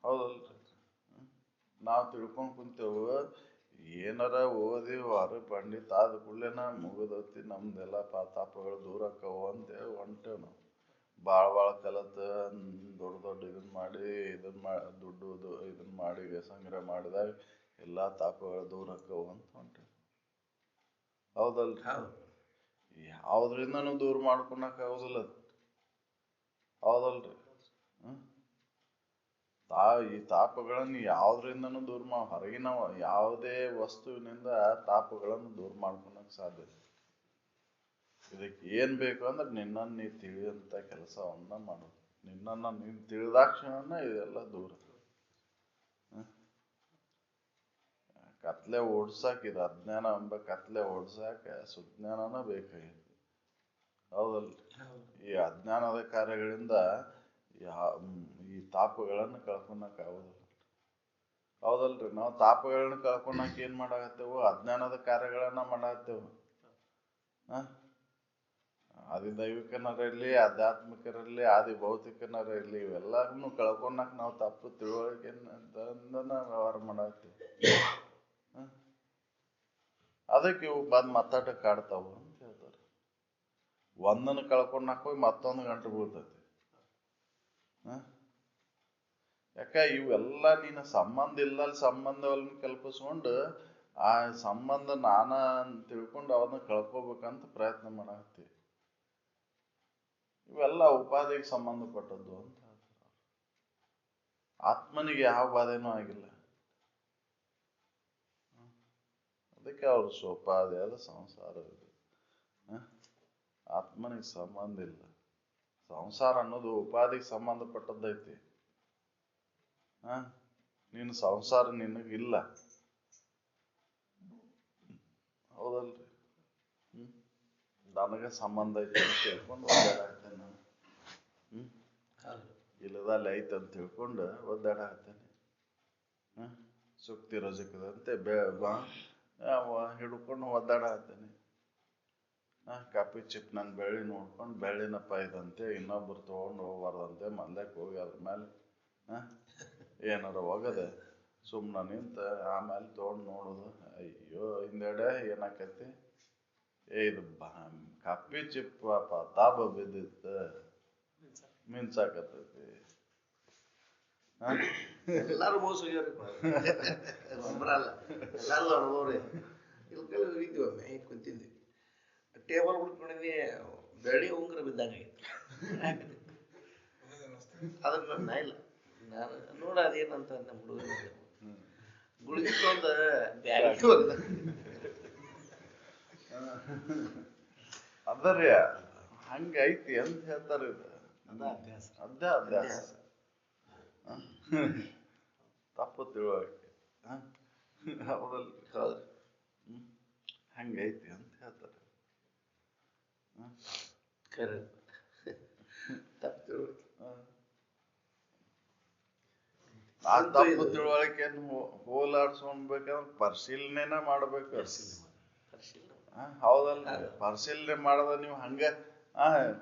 ಹೌದಲ್ರಿ? ನಾವು ತಿಳ್ಕೊಂಡ್ ಕುಂತೇವು ಏನಾರ ಓದಿ ಹೊರ ಪಂಡಿತ ಆದ ಕೂಡಲೇನ ಮುಗಿದೋತಿ ನಮ್ದೆಲ್ಲ ತಾಪಗಳು ದೂರ ಆಕ್ಕವು ಅಂತೇಳಿ ಹೊಂಟೇವ್ ನಾವು. ಭಾಳ ಕಲತ ದೊಡ್ಡ ಇದನ್ನ ದುಡ್ಡು ಇದನ್ನ ಮಾಡಿ ಸಂಗ್ರಹ ಮಾಡಿದಾಗ ಎಲ್ಲಾ ತಾಪಗಳು ದೂರ ಆಕ್ಕವು ಅಂತ ಹೊಂಟೇವ್. ಹೌದಲ್ರಿ? ಯಾವ್ದ್ರಿಂದನೂ ದೂರ ಮಾಡ್ಕೊಳಕ್ ಆಗುದಿಲ್ಲ. ಹೌದಲ್ರಿ? ಈ ತಾಪಗಳನ್ನು ಯಾವ್ದ್ರಿಂದನೂ ದೂರ ಹೊರಗಿನ ಯಾವುದೇ ವಸ್ತುವಿನಿಂದ ತಾಪಗಳನ್ನು ದೂರ ಮಾಡ್ಕೊಳಕ್ ಸಾಧ್ಯ. ಇದಕ್ಕೆ ಏನ್ ಬೇಕು ಅಂದ್ರೆ ನಿನ್ನನ್ನು ನೀ ತಿಳಿಯುವಂತ ಕೆಲಸವನ್ನ ಮಾಡೋದು. ನಿನ್ನನ್ನು ನೀನ್ ತಿಳಿದಾಕ್ಷಣ ಇದೆಲ್ಲ ದೂರ. ಕತ್ಲೆ ಓಡ್ಸಾಕ್ ಇದು ಅಜ್ಞಾನ ಎಂಬ ಕತ್ಲೆ ಓಡ್ಸಾಕ ಸುಜ್ಞಾನನ ಬೇಕಾಗಿತ್ತು. ಹೌದಲ್ರಿ? ಈ ಅಜ್ಞಾನದ ಕಾರ್ಯಗಳಿಂದ ಈ ತಾಪಗಳನ್ನು ಕಳ್ಕೊಳಕ್ ಆಗುದಿಲ್ಲ. ಹೌದಲ್ರಿ? ನಾವು ತಾಪಗಳನ್ನ ಕಳ್ಕೊಳಕ್ ಏನ್ ಮಾಡಾಕತ್ತೇವು? ಅಜ್ಞಾನದ ಕಾರ್ಯಗಳನ್ನ ಮಾಡಾಕತ್ತೇವು. ಆದಿ ದೈವಿಕನರ ಇರ್ಲಿ, ಆಧ್ಯಾತ್ಮಿಕರಲ್ಲಿ, ಆದಿ ಭೌತಿಕನರ ಇರ್ಲಿ, ಇವೆಲ್ಲರನ್ನು ಕಳ್ಕೊಳಕ್ ನಾವು ತಪ್ಪು ತಿಳುವಳಿಕೆಯಿಂದ ವ್ಯವಹಾರ ಮಾಡಾಕತ್ತೇವೆ. ಅದಕ್ಕೆ ಇವು ಬಂದ್ ಮತ್ತಾಟ ಕಾಡ್ತಾವು ಅಂತ ಹೇಳ್ತಾರೆ. ಒಂದನ್ನು ಕಳ್ಕೊಳಕ್ ಹೋಗಿ ಮತ್ತೊಂದು ಗಂಟು ಬೀಳ್ತೈತಿ. ಯಾಕ ಇವೆಲ್ಲ ನೀನು ಸಂಬಂಧ ಇಲ್ಲಲ್ಲಿ ಸಂಬಂಧವನ್ನ ಕಲ್ಪಿಸ್ಕೊಂಡು ಆ ಸಂಬಂಧ ನಾನ ತಿಳ್ಕೊಂಡು ಅವನ್ನ ಕಳ್ಕೊಬೇಕಂತ ಪ್ರಯತ್ನ ಮಾಡಾಕತ್ತೀವಿ. ಇವೆಲ್ಲ ಉಪಾಧಿಗೆ ಸಂಬಂಧಪಟ್ಟದ್ದು ಅಂತ ಹೇಳ್ತಾರೆ. ಆತ್ಮನಿಗೆ ಯಾವ ಬಾಧೆನೂ ಆಗಿಲ್ಲ. ಅದಕ್ಕೆ ಅವ್ರು ಸ್ವೋಪಾಧಿಯಾದ ಸಂಸಾರ ಇದೆ. ಆತ್ಮನಿಗೆ ಸಂಬಂಧ ಇಲ್ಲ. ಸಂಸಾರ ಅನ್ನೋದು ಉಪಾಧಿಗೆ ಸಂಬಂಧಪಟ್ಟದ್ದೈತಿ. ನೀನು ಸಂಸಾರ ನಿನಗಿಲ್ಲ. ಹೌದಲ್ರಿ? ನನಗೆ ಸಂಬಂಧ ಐತಿ ಅಂತ ತಿಳ್ಕೊಂಡು ಒದ್ದಾಡಾಕ್ತೇನೆ ನಾನು. ಇಲ್ಲದಲ್ಲಿ ಐತೆ ಅಂತ ತಿಳ್ಕೊಂಡು ಒದ್ದಾಡಾಕ್ತೇನೆ. ಸುಕ್ತಿ ರಜಕದಂತೆ ಹಿಡ್ಕೊಂಡು ಒದ್ದಾಡಾಕ್ತೇನೆ. ಕಾಪಿ ಚಿಪ್ ನನ್ನ ಬೆಳ್ಳಿ ನೋಡ್ಕೊಂಡು ಬೆಳ್ಳಿನಪ್ಪ ಇದಂತೆ ಇನ್ನೊಬ್ರು ತಗೊಂಡು ಹೋಗ್ಬಾರ್ದಂತೆ ಮೊದ್ಲಕ್ಕೆ ಹೋಗಿ ಅದ್ರ ಮೇಲೆ ಏನಾರ ಒಗದೆ ಸುಮ್ಮನೆ ನಿಂತ ಆಮೇಲೆ ತಗೊಂಡು ನೋಡುದು. ಅಯ್ಯೋ ಹಿಂದೆಡೆ ಏನಾಕೈತಿ, ಇದು ಕಾಪಿ ಚಿಪ್ ತಾಪ ಬಿದ್ದಿತ್ತ ಮಿಂಚಾಕತ್ತೈತಿ. ಎಲ್ಲಾರು ಮೋಸ ಬರಲ್ಲ. ಎಲ್ಲಾರು ಅನುಭವ್ರಿ. ಇದ್ವಿ ಒಮ್ಮೆ ಕುಂತಿದ್ವಿ, ಟೇಬಲ್ ಬಿಡ್ಕೊಂಡಿದ್ವಿ, ಬೆಳ್ಳಿ ಉಂಗ್ರ ಬಿದ್ದಂಗಾಗಿತ್ತು. ಅದನ್ನ ನಾ ಇಲ್ಲ, ನಾನು ನೋಡ ಅದೇನಂತ ನಮ್ಮ ಹುಡುಗ ಗುಳಿಗೆ ತೊಂದ ಬ್ಯಾಗಿ ಹೋಗದ. ಅದರಿ ಹಂಗೈತಿ ಅಂತ ಹೇಳ್ತಾರೆ. ಇದು ಅದೇ ಅಭ್ಯಾಸ, ತಪ್ಪು ತಿಳುವಳಿಕೆ. ಹೌದಲ್ರಿ? ಹೌದು, ಹಂಗೈತಿ ಅಂತ ಹೇಳ್ತಾರೆ. ತಪ್ಪು ತಿಳುವಳಿಕೆ. ಆ ತಪ್ಪು ತಿಳುವಳಿಕೆಯನ್ನು ಹೋಲಾಡ್ಸ್ಕೊಂಡ್ಬೇಕಂದ್ರೆ ಪರಿಶೀಲನೆನ ಮಾಡ್ಬೇಕು. ಹೌದಲ್ರಿ? ಪರಿಶೀಲನೆ ಮಾಡದ ನೀವು ಹಂಗ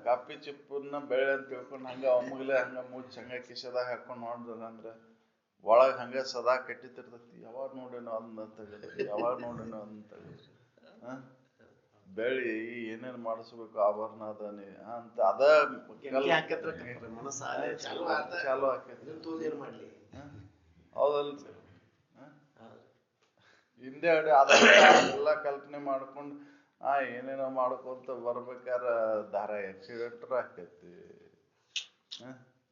ಕಾಪಿ ಚಿಪ್ಪನ್ನ ಬೆಳೆ ಅಂತ ತಿಳ್ಕೊಂಡು ಹಂಗ ಒಮ್ಮಗಲೆ ಹಂಗ ಮುಚ್ಚ ಹಂಗ ಕಿಸೆದಾಗ ಹಾಕೊಂಡು ನೋಡಿದ್ರ ಅಂದ್ರೆ ಒಳಗೆ ಹಂಗ ಸದಾ ಕೆಟ್ಟಿತಿರ್ತೈತಿ. ಯಾವಾಗ ನೋಡೇನೋ ಅದನ್ನ ತೆಗೆದ್ರಿ, ಯಾವಾಗ ನೋಡೇನೋ ಅದನ್ನ ತೆಗೆದ್ರಿ. ಬೆಳ್ಳಿ ಏನೇನ್ ಮಾಡಿಸ್ಬೇಕು ಆಭರಣ ಅದಾನೆ ಅಂತ ಅದ ಚಾಲು ಆಕೈತಿ. ಹೌದಲ್ರಿ? ಹಿಂದೆ ಅದೆಲ್ಲ ಕಲ್ಪನೆ ಮಾಡ್ಕೊಂಡು ಏನೇನೋ ಮಾಡ್ಕೊಂತ ಬರ್ಬೇಕಾರ ದಾರ ಆಕ್ಸಿಡೆಂಟ್ರು ಆಕೈತಿ.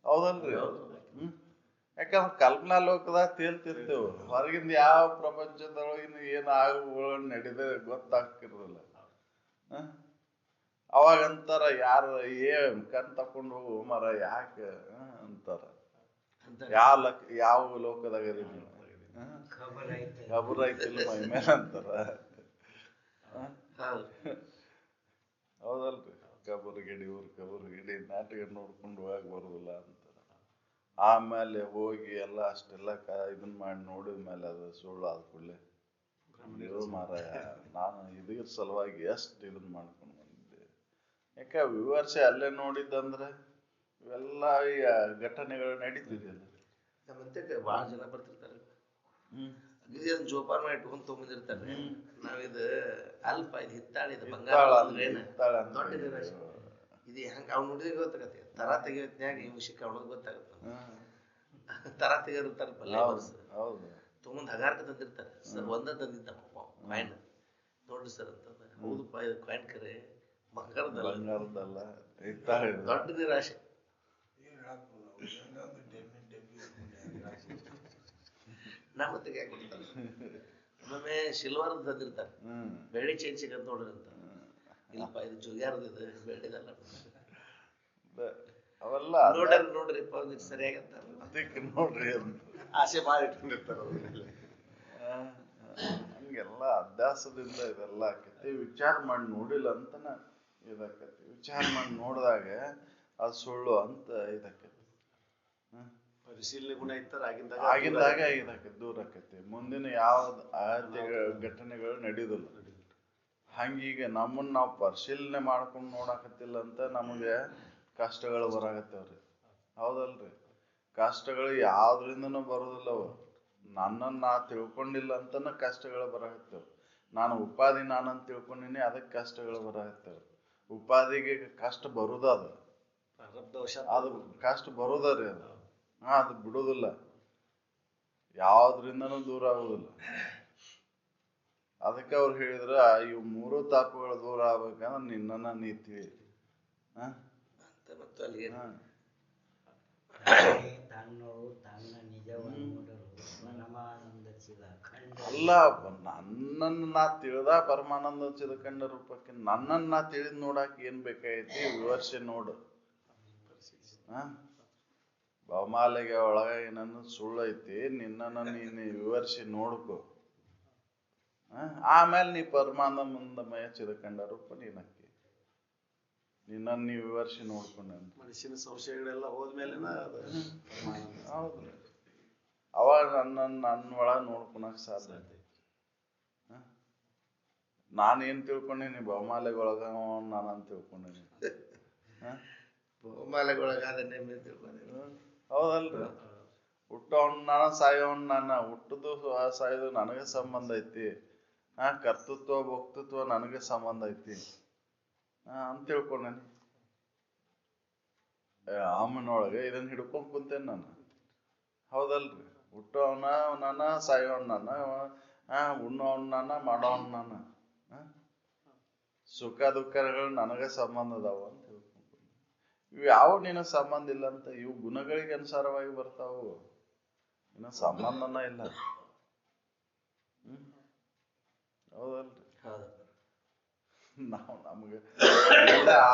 ಹೌದಲ್ರಿ? ಯಾಕಂದ್ರೆ ಕಲ್ಪನಾ ಲೋಕದಾಗ ತೇಲ್ತಿರ್ತೇವೆ. ಹೊರಗಿಂದ ಯಾವ ಪ್ರಪಂಚದೊಳಗಿನ ಏನು ಆಗುಗಳು ನಡೀದ ಗೊತ್ತಾಗ್ತಿರೋದಿಲ್ಲ. ಅವಾಗ ಅಂತಾರ ಯಾರು ಕಣ್ ತಕೊಂಡು ಹೋಗು ಮರ ಯಾಕೆ ಅಂತಾರ. ಯಾವ ಲೋಕದಾಗ ನೀವು ಖಬರ್ ಐತಿಲ್ಲ ಮೈ ಮೇಲೆ ಅಂತಾರ. ಇವ್ರ ಇಡೀ ನಾಟಕ ನೋಡ್ಕೊಂಡು ಹೋಗಕ್ ಬರೋದಿಲ್ಲ ಅಂತ. ಆಮೇಲೆ ಹೋಗಿ ಎಲ್ಲ ಅಷ್ಟೆಲ್ಲ ಇದನ್ನ ಮಾಡಿ ನೋಡಿದ ಮೇಲೆ ಅದು ಸುಳ್ಳು ಆದ ಕೂಡಲೇ ಮಾರಾಯ ನಾನು ಇದ್ರ ಸಲುವಾಗಿ ಎಷ್ಟು ಇದನ್ನ ಮಾಡ್ಕೊಂಡು ಬಂದಿದ್ದೆ. ಯಾಕೆ ವಿವರ್ಸೆ ಅಲ್ಲೇ ನೋಡಿದ್ದಂದ್ರೆ ಇವೆಲ್ಲ ಈ ಘಟನೆಗಳು ನಡೀತಿದೆಯಲ್ಲ. ನಮ್ಮಂತೆ ಭಾಳ ಜನ ಬರ್ತಿರ್ತಾರೆ, ಅಗದಿ ಅದನ್ನ ಜೋಪಾನ ಮಾಡಿ ಇಟ್ಕೊಂಡ್ ತೊಗೊಂಬಂದಿರ್ತಾರೆ. ನಾವಿದು ಅಲ್ಪ ಇದು ಹಿತ್ತಾಳೆ, ಇದು ಬಂಗಾರ ಅಂದ್ರೆ ಏನು ದೊಡ್ಡ ನಿರಾಶೆ. ಇದು ಹೆಂಗೆ ಅವ್ನು ನೋಡಿದ್ರೆ ಗೊತ್ತಾಗತ್ತೆ. ತರ ತೆಗಿಯೋತ್ನ್ಯಾಗ ಈ ವಿಷಯಕ್ಕೆ ಅವನಿಗೆ ಗೊತ್ತಾಗುತ್ತೆ. ತರ ತೆಗಿಯೋರ್ತಾರೆ ತೊಗೊಂಡ್ ಹಗಾರಕ್ಕೆ ತಂದಿರ್ತಾರೆ. ಸರ್ ಒಂದ ತಂದಿದ್ದಪ್ಪ ಕಾಯಿನ್ ನೋಡ್ರಿ ಸರ್ ಅಂತಂದ. ಹೌದಪ್ಪ ಇದು ಕಾಯಿನ್ ಕರೆ ಬಂಗಾರದಲ್ಲ, ದೊಡ್ಡ ನಿರಾಶೆ. ನಮ್ಮ ತೆಗಿಯಾಕ ಬಿಡ್ತಾರೆ. ಒಮ್ಮೊಮ್ಮೆ ಸಿಲ್ವರ್ ತಂದಿರ್ತಾರೆ, ಬೆಳ್ಳಿ ಚೈನ್ ಸಿಗತ್ ನೋಡ್ರಿ ಅಂತ. ಇಲ್ಲಪ್ಪ ಇದು ಜುಗ್ಯಾರದ, ಇದು ಬೆಳ್ಳಿದಲ್ಲ. ಅವೆಲ್ಲ ನೋಡ್ರಿಪ್ಪ ಸರಿಯಾಗತ್ತ ಅದಕ್ಕೆ ನೋಡ್ರಿ ಅಂತ ಆಸೆ ಮಾಡಿ ಇಟ್ಕೊಂಡಿರ್ತಾರ. ಹಂಗೆಲ್ಲ ಅಭ್ಯಾಸದಿಂದ ಇದೆಲ್ಲ ಆಕೈತಿ. ವಿಚಾರ ಮಾಡಿ ನೋಡಿಲ್ಲ ಅಂತನ ಇದಾಕೈತಿ. ವಿಚಾರ ಮಾಡಿ ನೋಡಿದಾಗ ಅದು ಸುಳ್ಳು ಅಂತ ಇದಾಕೈತಿ. ಪರಿಶೀಲನೆ ಗುಣ ಇರ್ತಾರ ಆಗಿಂದಾಗ ಇದಾಕೈತಿ, ದೂರ ಆಕೈತಿ. ಮುಂದಿನ ಯಾವ್ದು ಘಟನೆಗಳು ನಡೆಯುದಿಲ್ಲ. ಹಂಗೀಗ ನಮ್ಮನ್ನ ನಾವು ಪರಿಶೀಲನೆ ಮಾಡ್ಕೊಂಡು ನೋಡಾಕತ್ತಿಲ್ಲ ಅಂತ ನಮಗೆ ಕಷ್ಟಗಳು ಬರಾಕತ್ತೇವ್ರಿ. ಹೌದಲ್ರಿ? ಕಷ್ಟಗಳು ಯಾವ್ದ್ರಿಂದನೂ ಬರೋದಿಲ್ಲವು. ನನ್ನನ್ನು ನಾ ತಿಳ್ಕೊಂಡಿಲ್ಲ ಅಂತನ ಕಷ್ಟಗಳು ಬರಾಕತ್ತೇವ್. ನಾನು ಉಪಾಧಿ ನಾನಂತ ತಿಳ್ಕೊಂಡಿನಿ, ಅದಕ್ಕೆ ಕಷ್ಟಗಳು ಬರಾಕತ್ತೇವ್. ಉಪಾಧಿಗೆ ಕಷ್ಟ ಬರುದ ಅದು ಕಷ್ಟ ಬರುದರಿ ಅದು. ಅದು ಬಿಡುದಿಲ್ಲ, ಯಾವ್ದ್ರಿಂದನೂ ದೂರ ಆಗುದಿಲ್ಲ. ಅದಕ್ಕೆ ಅವ್ರು ಹೇಳಿದ್ರ ಇವು ಮೂರು ತಾಪಗಳು ದೂರ ಆಗ್ಬೇಕಂದ್ರೆ ನಿನ್ನನ್ನ ನೀ ತಿಳಿ. ಅಲ್ಲ, ನನ್ನನ್ನು ನಾ ತಿಳಿದ ಪರಮಾನಂದ ಚಿದಖಂಡ ರೂಪಕ್ಕೆ ನನ್ನನ್ನು ನಾ ತಿಳಿದ್ ನೋಡಾಕ ಏನ್ ಬೇಕಾಗೈತಿ? ವಿವರ್ಸೆ ನೋಡು. ಬಹುಮಾಲೆಗೆ ಒಳಗ ಏನನ್ನು ಸುಳ್ಳೈತಿ, ನಿನ್ನನ್ನು ನೀನು ವಿವರ್ಸಿ ನೋಡ್ಕೊ. ಆಮೇಲೆ ನೀ ಪರಮಾನಂದಮಯ ಚಿದಖಂಡ ರೂಪ ನೀನಕ್ಕೆ ನಿನ್ನನ್ನು ನೀವು ವಿವರ್ಸಿ ನೋಡ್ಕೊಂಡ ಮನುಷ್ಯನ ಸಂಶಯಗಳೆಲ್ಲ ಹೋದ್ಮೇಲೆ ಹೌದು. ಅವಾಗ ನನ್ನ ಒಳಗೆ ನೋಡ್ಕೊಳಕ್ ಸಾಧ್ಯ. ನಾನೇನ್ ತಿಳ್ಕೊಂಡೇನಿ? ಬಹುಮಾಲೆಗೊಳಗ ನಾನಂತ ತಿಳ್ಕೊಂಡೇನಿ. ಬಹುಮಾಲೆಗೊಳಗಾದ ಹೌದಲ್ರಿ? ಹುಟ್ಟೋನ್ ನಾನ, ಸಾಯೋನ್ ನಾನ. ಹುಟ್ಟುದು ಸಾಯೋದು ನನಗೆ ಸಂಬಂಧ ಐತಿ. ಕರ್ತೃತ್ವ ಭೋಕ್ತೃತ್ವ ನನಗೆ ಸಂಬಂಧ ಐತಿ ಅಂತ ತಿಳ್ಕೊಂಡೇನಿ. ಅಮ್ಮನೊಳಗೆ ಇದನ್ನ ಹಿಡ್ಕೊಂಡ್ ಕುಂತೇನೆ ನಾನು. ಹೌದಲ್ರಿ? ಹುಟ್ಟೋವನ ನಾನ, ಸಾಯೋನ್ ನಾನ, ಉಣ್ಣೋನ್ ನಾನ, ಮಾಡೋನ್ ನಾನ. ಸುಖ ದುಃಖಗಳು ನನಗೆ ಸಂಬಂಧ ಅದಾವ ಅಂತ ತಿಳ್ಕೊಂಡು. ಇವು ಯಾವ ನಿನಗೆ ಸಂಬಂಧ ಇಲ್ಲ ಅಂತ. ಇವು ಗುಣಗಳಿಗೆ ಅನುಸಾರವಾಗಿ ಬರ್ತಾವು, ಇನ್ನು ಸಂಬಂಧನ ಇಲ್ಲ. ಹೌದಲ್ರಿ? ನಾವು ನಮ್ಗೆ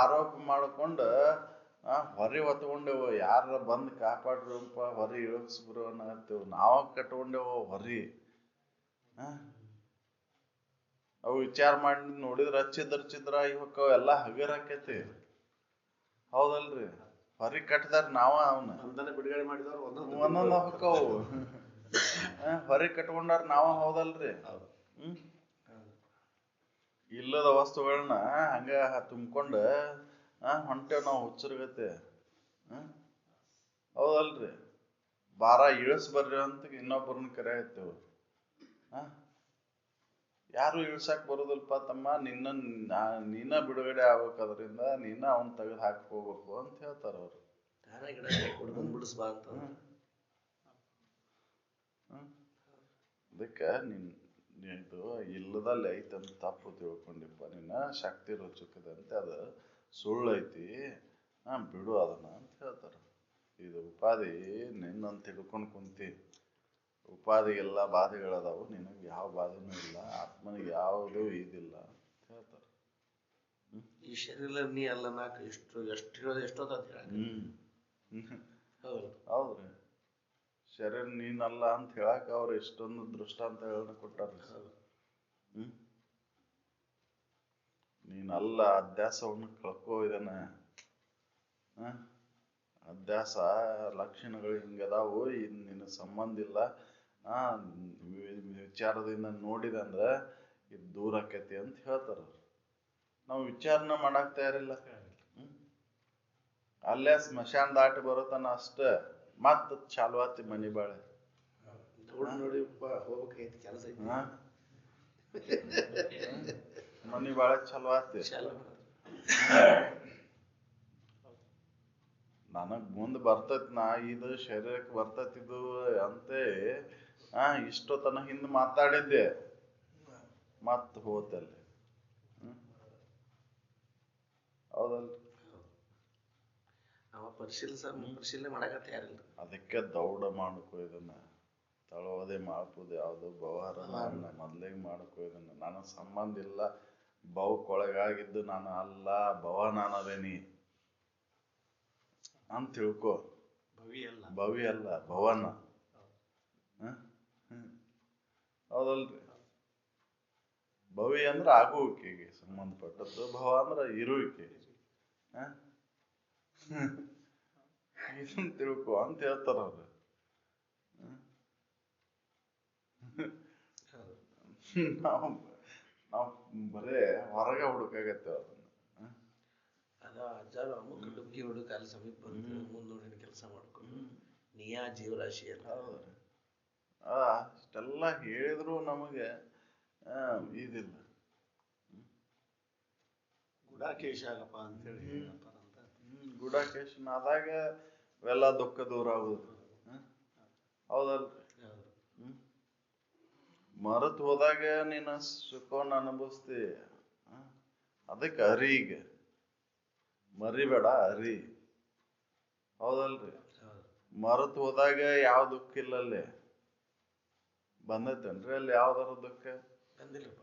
ಆರೋಪ ಮಾಡ್ಕೊಂಡು ಹೊರಿ ಹೊತ್ಕೊಂಡೆವು. ಯಾರ ಬಂದ್ ಕಾಪಾಡ್ರಪ್ಪ, ಹೊರಿ ಇಳಿಸ್ಬ್ರು ಅನ್ನತ್ತೇವು. ನಾವ ಕಟ್ಕೊಂಡೆವು ಹೊರಿ. ಅವು ವಿಚಾರ ಮಾಡಿ ನೋಡಿದ್ರ ಚಿದ್ರ ಇವಕ್ಕ ಎಲ್ಲ ಹಗರ್ ಆಕೈತಿ. ಹೌದಲ್ರಿ? ಹೊರಿ ಕಟ್ಟಿದಾರ ನಾವ ಅವನ್ನ ಬಿಡುಗಡೆ ಮಾಡಿದವ್ರು ಒಂದೊಂದ್ ಹೊಕ್ಕವು. ಹೊರಿ ಕಟ್ಕೊಂಡಾರ ನಾವ. ಹೌದಲ್ರಿ? ಇಲ್ಲದ ವಸ್ತುಗಳನ್ನ ಹಂಗ ತುಂಬ್ಕೊಂಡ ಹೊಂಟೇವ್ ನಾವು ಹುಚ್ಚರ್ಗತ್ತೆ. ಹೌದಲ್ರಿ? ಭಾರ ಇಳಿಸ್ ಬರ್ರಿ ಅಂತ ಇನ್ನೊಬ್ಬರನ್ನ ಕರೆಯತ್ತೇವು. ಯಾರು ಇಳ್ಸಾಕ್ ಬರುದಿಲ್ಪ ತಮ್ಮ, ನೀನ ಬಿಡುಗಡೆ ಆಗ್ಬೇಕದ್ರಿಂದ ನೀನ ಅವನ್ ತೆಗೆದು ಹಾಕಿ ಹೋಗ್ಬೇಕು ಅಂತ ಹೇಳ್ತಾರ ಅವ್ರು. ಅದಕ್ಕೆ ಇದು ಇಲ್ಲದಲ್ಲಿ ಐತಂತ ತಪ್ಪು ತಿಳ್ಕೊಂಡಿಪ್ಪ. ನಿನ್ನ ಶಕ್ತಿ ರುಚಕದಂತೆ ಅದು ಸುಳ್ಳೈತಿ, ಬಿಡು ಅದನ್ನ ಅಂತ ಹೇಳ್ತಾರ. ಇದು ಉಪಾಧಿ ನಿನ್ನಂತ ತಿಳ್ಕೊಂಡು ಕುಂತಿ. ಉಪಾಧಿಗೆಲ್ಲ ಬಾಧೆಗಳದಾವು, ನಿನಗೆ ಯಾವ ಬಾಧೆನೂ ಇಲ್ಲ. ಆತ್ಮನಿಗೆ ಯಾವುದು ಇದಿಲ್ಲ ಅಂತ ಹೇಳ್ತಾರ. ಈ ಶರೀರ ನೀ ಅಲ್ಲ ನಾಕ ಎಷ್ಟು ಹೇಳೋದು ಎಷ್ಟೊತ್ತ ಹೌದ್ರಿ? ಶರೀರ ನೀನಲ್ಲ ಅಂತ ಹೇಳಕ್ ಅವ್ರು ಎಷ್ಟೊಂದು ದೃಷ್ಟಾಂತಗಳನ್ನ ಕೊಟ್ಟಾರ. ನೀನಲ್ಲ, ಅಧ್ಯಾಸವನ್ನು ಕಳ್ಕೋ ಇದನ್ನ ಅಧ್ಯಾಸ ಲಕ್ಷಣಗಳು ಹಿಂಗದಾವು, ಇನ್ ನಿನ್ನ ಸಂಬಂಧ ಇಲ್ಲ, ವಿಚಾರದಿಂದ ನೋಡಿದೆ ಅಂದ್ರೆ ಇದು ದೂರ ಆಕೈತಿ ಅಂತ ಹೇಳ್ತಾರ. ನಾವು ವಿಚಾರನ ಮಾಡಕ್ ತಯಾರಿಲ್ಲ. ಅಲ್ಲೇ ಸ್ಮಶಾನ ದಾಟಿ ಬರೋತನ ಅಷ್ಟ ಮತ್ತ ಚಾಲು ಆತಿ ಮನಿ ಬಾಳೆ. ನೋಡಿ ಹೋಗ್ಬೇಕೈತಿ ಕೆಲಸ ಐತಿ, ಮನಿ ಬಾಳೆ ಚಾಲು ಆತಿ. ನನಗ್ ಮುಂದ್ ಬರ್ತೈತಿ, ನಾ ಇದು ಶರೀರಕ್ಕೆ ಬರ್ತೈತಿದು ಅಂತೆ ಇಷ್ಟೊತ್ತನ ಹಿಂದ್ ಮಾತಾಡಿದ್ದೆ, ಮತ್ ಹೋತಲ್ಲಿ. ಹೌದಲ್ರಿ? ಅವ ಪರಿಶೀಲನೆ ಮಾಡಕ ತಯಾರಿಲ್ಲ. ಅದಕ್ಕೆ ದೌಡ ಮಾಡ್ಕೋ ಇದನ್ನ, ತಳೋದೆ ಮಾಡ್ಕೋದು ಯಾವ್ದು ವ್ಯವಹಾರ ಮೊದ್ಲಿಗೆ ಮಾಡ್ಕೋ ಇದನ್ನ. ನನಗ್ ಸಂಬಂಧ ಇಲ್ಲ, ಬೌಕೊಳಗಾಗಿದ್ದು ನಾನು ಅಲ್ಲ, ಭವ ನಾನದೇನಿ ಅಂತ ತಿಳ್ಕೊ. ಭವಿ ಅಲ್ಲ, ಭವನ. ಹೌದಲ್ರಿ? ಭವಿ ಅಂದ್ರ ಆಗುವಿಕೆಗೆ ಸಂಬಂಧಪಟ್ಟದ್ದು, ಭವ ಅಂದ್ರ ಇರುವಿಕೆ. ಇದನ್ನ ತಿಳ್ಕೊ ಅಂತ ಹೇಳ್ತಾರ ಅವ್ರು. ನಾವು ಬರೇ ಹೊರಗ ಹುಡುಕಾಗತ್ತೇವ ಅದನ್ನ. ಅದ ಅಜ್ಜಾರು ಅಮುಕ್ ಡುಬ್ಕಿ ಹುಡುಕ ಅಲ್ಲಿ ಸಮೀಪ ಬಂದು ಮುಂದ್ ನೋಡಿ ಕೆಲಸ ಮಾಡ್ಕೊಂಡು ನೀಯಾ ಜೀವರಾಶಿ ಅಂತ. ಅಷ್ಟೆಲ್ಲ ಹೇಳಿದ್ರು ನಮಗೆ ಇದಿಲ್ಲ. ಗುಡಾಕೇಶ ಆಗಪ್ಪ ಅಂತೇಳಿ ಗುಡಾಕೇಶನ್ ಆದಾಗ ಇವೆಲ್ಲ ದುಃಖ ದೂರ ಆಗುದು. ಹೌದಲ್ರಿ? ಮರೆತು ಹೋದಾಗ ನೀನು ಸುಖವನ್ನು ಅನುಭವಿಸ್ತಿ. ಅದಕ್ಕೆ ಅರಿ, ಈಗ ಮರಿಬೇಡ, ಅರಿ. ಹೌದಲ್ರಿ? ಮರೆತು ಹೋದಾಗ ಯಾವ ದುಃಖ ಇಲ್ಲ ಅಲ್ಲಿ. ಬಂದೈತೇನ್ರಿ ಅಲ್ಲಿ ಯಾವ್ದಾರ ದುಃಖ?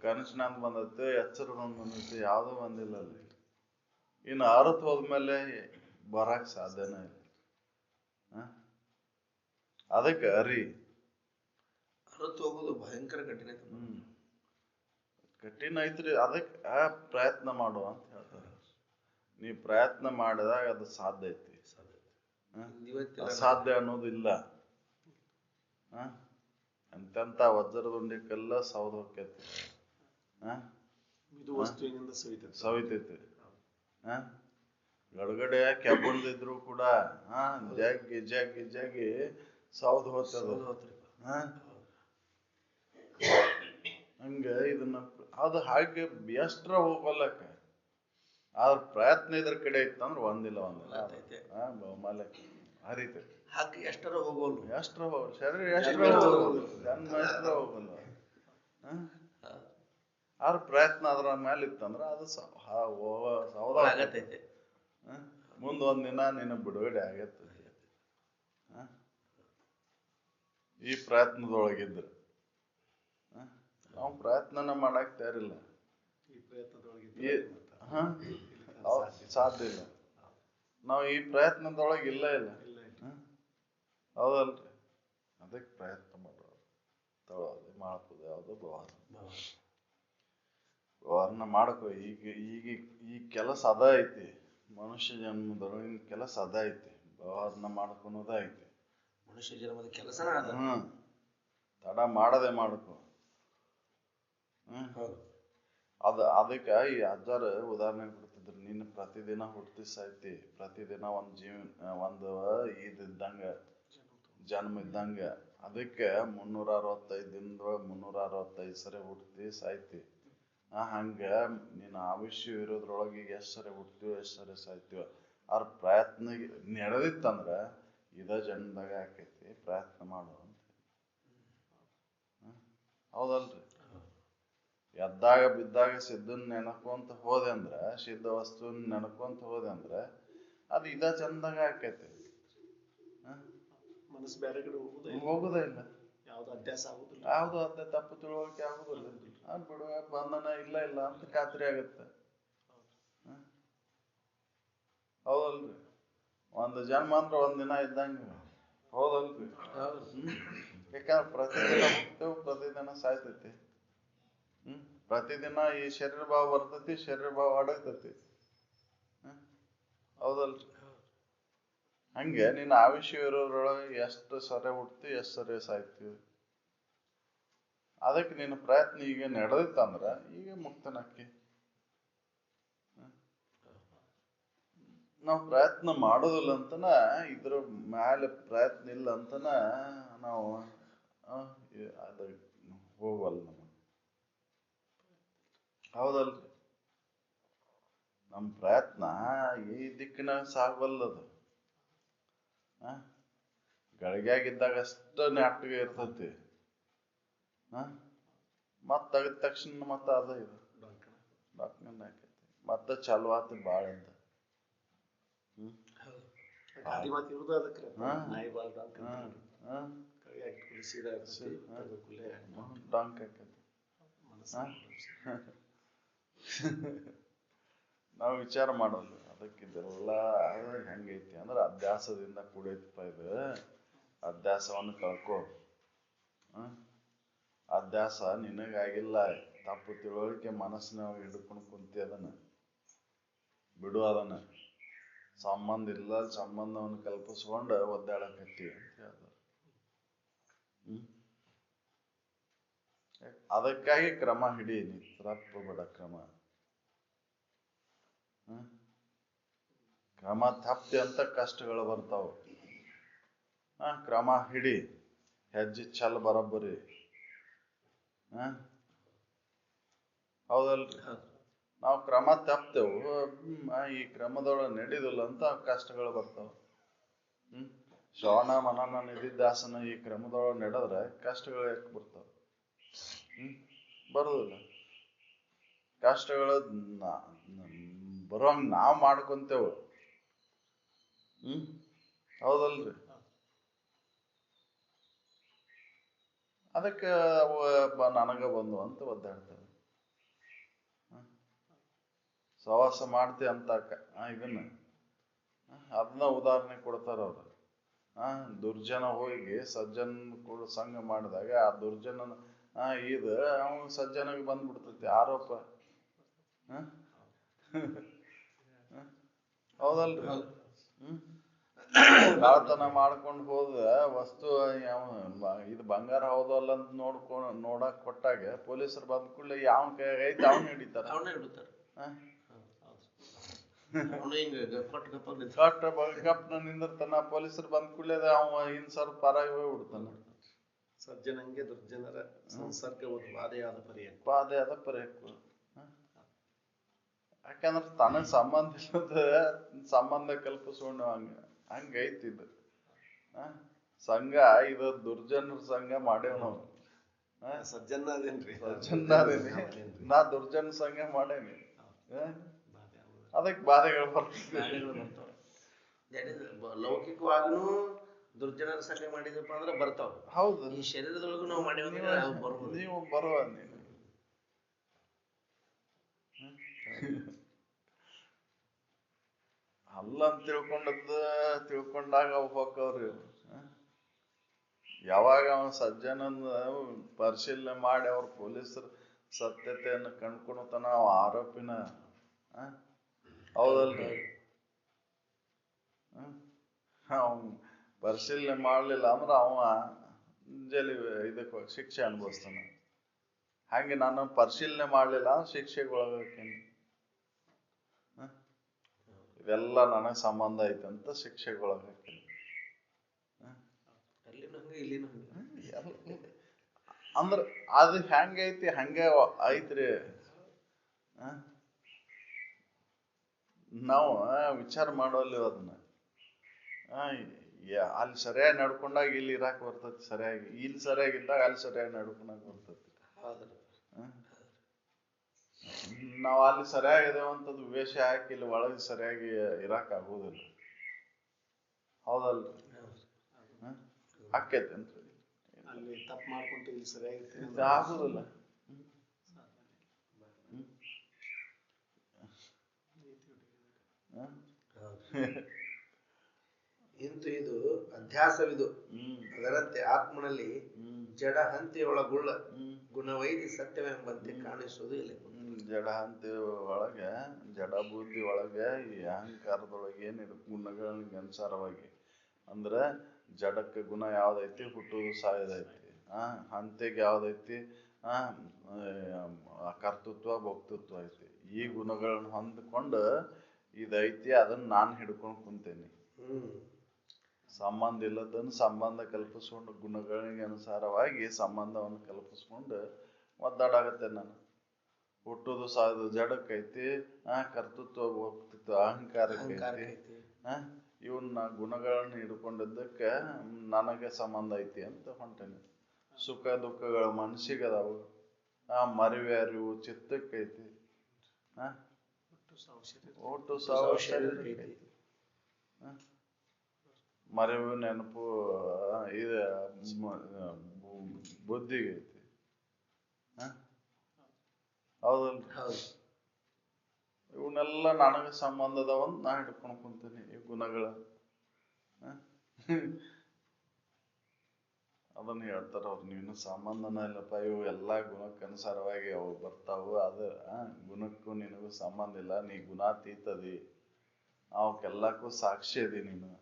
ಕನಸಿನಂದ್ ಬಂದೈತೆ, ಎಚ್ಚರದೊಂದು ಬಂದೈತಿ, ಯಾವ್ದು ಬಂದಿಲ್ಲ ಅಲ್ಲಿ. ಇನ್ನು ಅರತ್ ಹೋದ್ಮೇಲೆ ಬರಕ್ ಸಾಧ್ಯನೇ ಇಲ್ಲ. ಅದಕ್ಕೆ ಅರಿ. ಅರತ್ ಹೋಗೋದು ಭಯಂಕರ ಕಠಿಣ ಐತಿ. ಕಠಿಣ ಐತ್ರಿ. ಅದಕ್ಕೆ ಪ್ರಯತ್ನ ಮಾಡು ಅಂತ ಹೇಳ್ತಾರೆ. ನೀ ಪ್ರಯತ್ನ ಮಾಡಿದಾಗ ಅದು ಸಾಧ್ಯ ಐತಿ. ಅಸಾಧ್ಯ ಅನ್ನೋದು ಇಲ್ಲ. ಎಂತೆಂತ ವಜ್ರದುಂಡಿಕೆಲ್ಲ ಸೌದು ಹೋಗ್ತೈತಿ, ಸವಿತೈತಿ. ಗಡಗಡೆ ಕೆಬ್ಬಂದಿದ್ರು ಕೂಡ ಜಗ್ಗಿ ಜಗ್ಗಿ ಜಗ್ಗಿ ಸೌದು ಹೋಗ್ತದ. ಹಂಗ ಇದನ್ನ ಅದು ಹಾಗೆ ಎಷ್ಟ್ರ ಹೋಗಲ್ಲಕ್ಕ. ಆದ್ರ ಪ್ರಯತ್ನ ಇದ್ರ ಕಡೆ ಇತ್ತಂದ್ರ ಒಂದಿಲ್ಲ ಬಹುಮಾಲೆ ಹರಿತೈತಿ. ಹಾಗೆ ಎಷ್ಟರ ಹೋಗೋಲ್ಲ, ಎಷ್ಟ್ರ ಹೋಗಲ್ಲ, ಶರೀರ ಎಷ್ಟ್ರ ಹೋಗಲ್ಲ, ಜನ್ಮ ಎಷ್ಟ್ರ ಹೋಗಲ್ಲ. ಆದ್ರ ಪ್ರಯತ್ನ ಅದ್ರ ಮೇಲೆ ಇತ್ತಂದ್ರ ಅದು ಆಗತೈತಿ. ಮುಂದ್ ಒಂದಿನ ನಿನ್ನ ಬಿಡುಗಡೆ ಆಗತ್ತೆ. ಈ ಪ್ರಯತ್ನದೊಳಗಿದ್ರ ನಾವು ಪ್ರಯತ್ನನ ಮಾಡಕ್ ತಯಾರಿಲ್ಲ. ಸಾಧ್ಯ ಇಲ್ಲ. ನಾವು ಈ ಪ್ರಯತ್ನದೊಳಗೆ ಇಲ್ಲ. ಹೌದಲ್ರಿ? ಅದಕ್ಕೆ ಪ್ರಯತ್ನ ಮಾಡೋದು, ತಗೊಳ್ಳೋದು, ಮಾಡ್ಕೋದು ಯಾವ್ದು ವ್ಯವಹಾರನ ಮಾಡ್ಕೊ. ಈ ಕೆಲಸ ಅದ ಐತಿ, ಮನುಷ್ಯ ಜನ್ಮದೊಳಗಿನ ಕೆಲಸ ಅದ ಐತಿ, ವ್ಯವಹಾರನ ಮಾಡ್ಕೊಳೋದ ಐತಿ. ಮನುಷ್ಯ ಜನ್ಮದ ಕೆಲಸ ತಡ ಮಾಡದೆ ಮಾಡ್ಕೊ. ಅದಕ್ಕೆ ಈ ಅಜ್ಜಾರು ಉದಾಹರಣೆ ಕೊಡ್ತಿದ್ರು. ನೀನು ಪ್ರತಿದಿನ ಹುಟ್ಟಿ ಸಾಯ್ತಿ, ಪ್ರತಿದಿನ ಒಂದು ಇದ್ದಂಗ ಜನ್ಮ ಇದ್ದಂಗ. ಅದಕ್ಕೆ 365 ದಿನದೊಳಗೆ 365 ಸರಿ ಹುಟ್ಟಿ ಸಾಯ್ತಿ. ಹಂಗ ನೀನು ಆಯುಷ್ಯ ಇರೋದ್ರೊಳಗೆ ಎಷ್ಟು ಸರಿ ಹುಟ್ತೀವೋ ಎಷ್ಟು ಸರಿ ಸಾಯ್ತೀವೋ. ಅವ್ರ ಪ್ರಯತ್ನ ನಡೆದಿತ್ತಂದ್ರ ಇದ ಜನ್ಮದಾಗ ಆಕೈತಿ, ಪ್ರಯತ್ನ ಮಾಡು ಅಂತ. ಹೌದಲ್ರಿ? ಎದ್ದಾಗ ಬಿದ್ದಾಗ ಸಿದ್ಧನ್ ನೆನಕೊಂತ ಹೋದೆ ಅಂದ್ರ, ಸಿದ್ಧ ವಸ್ತುನ್ ನೆನಕೊಂತ ಹೋದೆ ಅಂದ್ರ ಅದು ಇದ ಚಂದಾಗ ಆಕೈತಿ. ಮನಸ್ಸು ಬೇರೆ ಕಡೆ ಹೋಗುದೇ ಇಲ್ಲ, ಯಾವ್ದು ಅಭ್ಯಾಸ ಆಗುದಿಲ್ಲ, ಯಾವ್ದು ಅದ ತಪ್ಪು ತಿಳುವಳಿಕೆ ಆಗುದಿಲ್ಲ. ಬಿಡುವ ಬಂಧನ ಇಲ್ಲ ಅಂತ ಖಾತ್ರಿ ಆಗತ್ತೆ. ಹೌದಲ್ರಿ? ಒಂದು ಜನ್ಮ ಅಂದ್ರ ಒಂದಿನ ಇದ್ದಂಗ. ಹೌದಲ್ರಿ? ಯಾಕಂದ್ರೆ ಪ್ರತಿದಿನ ಹುಟ್ಟೇವು, ಪ್ರತಿದಿನ ಸಾಯ್ತೈತಿ. ಪ್ರತಿದಿನ ಈ ಶರೀರ ಭಾವ ಬರ್ತೈತಿ, ಶರೀರ ಭಾವ ಅಡಗ್ತೈತಿ. ಹೌದಲ್ರಿ? ಹಂಗೆ ನೀನು ಆಯುಷ್ಯ ಇರೋದ್ರೊಳಗೆ ಎಷ್ಟು ಸರಿ ಹುಟ್ತಿ ಎಷ್ಟು ಸರಿ ಸಾಯ್ತೀವಿ. ಅದಕ್ಕೆ ನಿನ್ನ ಪ್ರಯತ್ನ ಈಗ ನಡೆದಿತ್ತಂದ್ರ ಈಗ ಮುಕ್ತನಕ್ಕಿ. ನಾವು ಪ್ರಯತ್ನ ಮಾಡೋದಿಲ್ಲ ಅಂತನ ಇದ್ರ ಮ್ಯಾಲೆ ಪ್ರಯತ್ನ ಇಲ್ಲ ಅಂತನ ನಾವು ಅದು ಹೋಗವಲ್ಲ ನಮಗೆ. ಹೌದಲ್ರಿ? ನಮ್ಮ ಪ್ರಯತ್ನ ಈ ದಿಕ್ಕಿನ ಸಾಗವಲ್ಲದು. ಗಳಿಗ್ಯಾಗಿದ್ದಾಗ ಅಷ್ಟ ನಾಟಕ ಇರ್ತೈತಿ. ಮತ್ ತೆಗೆದ ತಕ್ಷಣ ಮತ್ತ ಅದ ಇದು ಡಾಕ್ಯುಮೆಂಟ್ ಹಾಕೈತಿ ಮತ್ತೆ ಚಾಲು ಆತು ಬಾಳ ಅಂತ. ಡಾಂಕ್ ಹಾಕೈತಿ. ನಾವು ವಿಚಾರ ಮಾಡೋದು ಅದಕ್ಕಿದೆಲ್ಲ ಹೆಂಗೈತಿ ಅಂದ್ರೆ ಅಭ್ಯಾಸದಿಂದ ಕೂಡೈತಪ್ಪ ಇದು. ಅಭ್ಯಾಸವನ್ನು ಕಳ್ಕೊ. ಅಭ್ಯಾಸ ನಿನಗಾಗಿಲ್ಲ, ತಪ್ಪು ತಿಳುವಳಿಕೆ ಮನಸ್ಸಿನಾಗ ಹಿಡ್ಕೊಂಡು ಕುಂತಿ ಅದನ್ನ ಬಿಡು. ಅದನ್ನ ಸಂಬಂಧ ಇಲ್ಲ ಸಂಬಂಧವನ್ನು ಕಲ್ಪಿಸ್ಕೊಂಡು ಒದ್ದಾಡಕತ್ತಿ ಅಂತ ಹೇಳ್ತಾರೆ. ಅದಕ್ಕಾಗಿ ಕ್ರಮ ಹಿಡಿ, ತಪ್ಪಬೇಡ ಕ್ರಮ. ಕ್ರಮ ತಪ್ಪಿ ಅಂತ ಕಷ್ಟಗಳು ಬರ್ತಾವ. ಕ್ರಮ ಹಿಡಿ, ಹೆಜ್ಜೆ ಚಲ್ ಬರೋಬ್ಬರಿ. ಹೌದಲ್ರಿ? ನಾವು ಕ್ರಮ ತಪ್ತೇವು, ಈ ಕ್ರಮದೊಳಗೆ ನಡೀದಿಲ್ಲ ಅಂತ ಕಷ್ಟಗಳು ಬರ್ತಾವ. ಶ್ರವಣ ಮನನ ನಿಧಿಧ್ಯಾಸನ ಈ ಕ್ರಮದೊಳಗೆ ನಡೆದ್ರೆ ಕಷ್ಟಗಳು ಯಾಕೆ ಬರ್ತಾವ? ಬರೋದಿಲ್ಲ. ಕಷ್ಟಗಳು ಬರುವಂಗ ನಾವು ಮಾಡ್ಕೊಂತೇವು. ಹೌದಲ್ರಿ? ಅದಕ್ಕೆ ನನಗ ಬಂದು ಅಂತ ಒದ್ದಾಡ್ತೇವೆ. ಸವಾಸ ಮಾಡ್ತಿ ಅಂತ ಇದನ್ನ ಅದನ್ನ ಉದಾಹರಣೆ ಕೊಡ್ತಾರ ಅವ್ರು. ದುರ್ಜನ ಹೋಗಿ ಸಜ್ಜನ್ ಕೂಡ ಸಂಘ ಮಾಡಿದಾಗ ಆ ದುರ್ಜನನ ಇದು ಅವನು ಸಜ್ಜನಿಗೆ ಬಂದ್ಬಿಡ್ತೈತಿ ಆರೋಪ. ಹೌದಲ್ರಿ? ಕಳ್ಳತನ ಮಾಡ್ಕೊಂಡು ಹೋದ ವಸ್ತು ಇದು ಬಂಗಾರ ಹೌದು ಅಲ್ಲ ಅಂತ ನೋಡಕ್ ಕೊಟ್ಟಾಗ ಪೊಲೀಸರು ಬಂದ ಕೂಡಲೇ ಯಾವನ್ ಕೈ ಐತಿ ಅವ್ನ ಹಿಡಿತಾರ. ಗಪ್ನ ನಿಂದಿರ್ತಾನ. ಪೊಲೀಸರು ಬಂದ ಕೂಡಲೇ ಅವ ಇನ್ ಸ್ವಲ್ಪ ಪರಾಗಿ ಹೋಗ್ಬಿಡ್ತಾನ. ಸಜ್ಜನಂಗೆ ದುರ್ಜನರ ಸಂಸರ್ಗವನ್ನು ಬಾಧೆಯಾದ ಪರಿಹಕ್ಕು. ಯಾಕಂದ್ರೆ ತನಗ್ ಸಂಬಂಧ ಇಲ್ಲದ ಸಂಬಂಧ ಕಲ್ಪಿಸ್ಕೊಂಡು ಹಂಗೈತಿದ್ದು ಸಂಘ. ಇದು ದುರ್ಜನರ ಸಂಘ ಮಾಡೇವ್ ನಾವು. ಸಜ್ಜನಾದೇನ್ರಿ? ಸಜ್ಜನಾದೇನಿ, ನಾ ದುರ್ಜನ ಸಂಘ ಮಾಡೇನಿ. ಅದಕ್ಕೆ ಬಾಧೆಗಳು ಬರ್ತವೆ. ಲೌಕಿಕವಾಗೂ ದುರ್ಜನರ ಸಂಘ ಮಾಡಿದಪ್ಪ ಅಂದ್ರೆ ಬರ್ತಾವ. ಹೌದು. ಈ ಶರೀರದೊಳಗೂ ನಾವು ಮಾಡಿದ್ರೆ ನೀವು ಬರುವ ಅಲ್ಲ ಅಂತ ತಿಳ್ಕೊಂಡಾಗ ಹೋಗ್ಕವ್ರಿ. ಯಾವಾಗ ಅವನ ಸಜ್ಜನನ್ನ ಪರಿಶೀಲನೆ ಮಾಡಿ ಅವ್ರ ಪೊಲೀಸರು ಸತ್ಯತೆಯನ್ನು ಕಂಡ್ಕೊತಾನ ಅವ ಆರೋಪಿನ. ಹೌದಲ್ರಿ? ಅವನ್ ಪರಿಶೀಲನೆ ಮಾಡ್ಲಿಲ್ಲ ಅಂದ್ರೆ ಅವ ಜೈಲಿ ಇದಕ್ಕೆ ಶಿಕ್ಷೆ ಅನುಭವಿಸ್ತಾನ. ಹಾಗೆ ನಾನು ಪರಿಶೀಲನೆ ಮಾಡ್ಲಿಲ್ಲ ಅಂದ್ರೆ ಶಿಕ್ಷೆಗೆ ಒಳಗಾಕೇನಿ. ಇದೆಲ್ಲ ನನಗೆ ಸಂಬಂಧ ಐತಂತ ಶಿಕ್ಷೆಗೆ ಒಳಗಾಕೇನಿ. ಅಂದ್ರೆ ಅದು ಹೆಂಗೈತಿ ಹಂಗೆ ಐತ್ರಿ. ನಾವು ವಿಚಾರ ಮಾಡೋಲ್ಲಿ ಅದನ್ನ. ಅಲ್ಲಿ ಸರಿಯಾಗಿ ನಡ್ಕೊಂಡಾಗ ಇಲ್ಲಿ ಇರಾಕ್ ಬರ್ತೈತಿ ಸರಿಯಾಗಿ, ಇಲ್ಲಿ ಸರಿಯಾಗಿದ್ದಾಗ ಅಲ್ಲಿ ಸರಿಯಾಗಿ ನಡ್ಕೊಂಡಾಗ ಬರ್ತೈತಿ. ನಾವ್ ಅಲ್ಲಿ ಸರಿಯಾಗಿದೇವಂತದ್ದು ವೇಷ ಹಾಕಿ ಇಲ್ಲಿ ಒಳಗೆ ಸರಿಯಾಗಿ ಇರಾಕ್ ಆಗೋದಿಲ್ಲ. ಹೌದಲ್ರಿ? ಆಕೈತಿ ಅಂತ ಅಲ್ಲಿ ತಪ್ಪು ಮಾಡ್ಕೊಂತ ಇಲ್ಲಿ ಸರಿಯಾಗಿ ಆಗುದಿಲ್ಲ. ಇಂತು ಇದು ಅಧ್ಯಾಸವಿದು. ಅದರಂತೆ ಆತ್ಮನಲ್ಲಿ ಜಡ ಹಂತಿ ಒಳಗುಳ್ಳ ಗುಣವೈದಿ ಸತ್ಯವೆಂಬಂತೆ ಕಾಣಿಸುವುದು ಇಲ್ಲ. ಜಡ ಹಂತಿ ಒಳಗೆ, ಜಡ ಬುದ್ಧಿ ಒಳಗೆ ಈ ಅಹಂಕಾರದೊಳಗೆ ಏನಿದೆ ಗುಣಗಳಿಗೆ ಅನುಸಾರವಾಗಿ ಅಂದ್ರೆ ಜಡಕ್ಕೆ ಗುಣ ಯಾವ್ದೈತಿ, ಹುಟ್ಟುವುದು ಸಾಯೋದೈತಿ. ಹಂತೆಗೆ ಯಾವ್ದೈತಿ, ಕರ್ತೃತ್ವ ಭೋಕ್ತೃತ್ವ ಐತಿ. ಈ ಗುಣಗಳನ್ನ ಹೊಂದ್ಕೊಂಡು ಇದೈತಿ, ಅದನ್ನ ನಾನು ಹಿಡ್ಕೊಂಡು ಕುಂತೇನಿ. ಸಂಬಂಧ ಇಲ್ಲದನ್ನು ಸಂಬಂಧ ಕಲ್ಪಿಸ್ಕೊಂಡು ಗುಣಗಳಿಗೆ ಅನುಸಾರವಾಗಿ ಸಂಬಂಧವನ್ನು ಕಲ್ಪಿಸ್ಕೊಂಡು ಒದ್ದಾಡಾಗತ್ತೆ ನಾನು. ಹುಟ್ಟುದು ಸಾಯೋದು ಜಡಕ್ಕೈತಿ, ಕರ್ತೃತ್ವ ಭೋಕ್ತೃತ್ವ ಅಹಂಕಾರಕ್ಕೈತಿ. ಇವನ್ನ ಗುಣಗಳನ್ನ ಹಿಡ್ಕೊಂಡಿದ್ದಕ್ಕೆ ನನಗೆ ಸಂಬಂಧ ಐತಿ ಅಂತ ಹೊಂಟೇನಿ. ಸುಖ ದುಃಖಗಳ ಮನಸ್ಸಿಗದಾವು, ಮರಿವೆ ಅರಿವು ಚಿತ್ತಕ್ಕೈತಿ, ಒಟ್ಟು ಶರೀರಕ್ಕೈತಿ. ಮರಿವು ನೆನಪು ಇದು ಬುದ್ಧಿಗೆ ಐತಿ. ಹೌದಲ್ರಿ? ಇವನ್ನೆಲ್ಲ ನನಗೆ ಸಂಬಂಧದವಂತ ನಾ ಹಿಡ್ಕೊಂಡು ಕುಂತೀನಿ ಈ ಗುಣಗಳ. ಅದನ್ನ ಹೇಳ್ತಾರ ಅವ್ರು, ನೀನು ಸಂಬಂಧನ ಇಲ್ಲಪ್ಪ, ಇವು ಎಲ್ಲಾ ಗುಣಕ್ಕನುಸಾರವಾಗಿ ಅವು ಬರ್ತಾವು, ಅದು ಗುಣಕ್ಕೂ ನಿನಗೂ ಸಂಬಂಧ ಇಲ್ಲ, ನೀ ಗುಣಾತೀತದಿ, ಅವಕ್ಕೆಲ್ಲಕ್ಕೂ ಸಾಕ್ಷಿ ಅದಿ ನೀನು.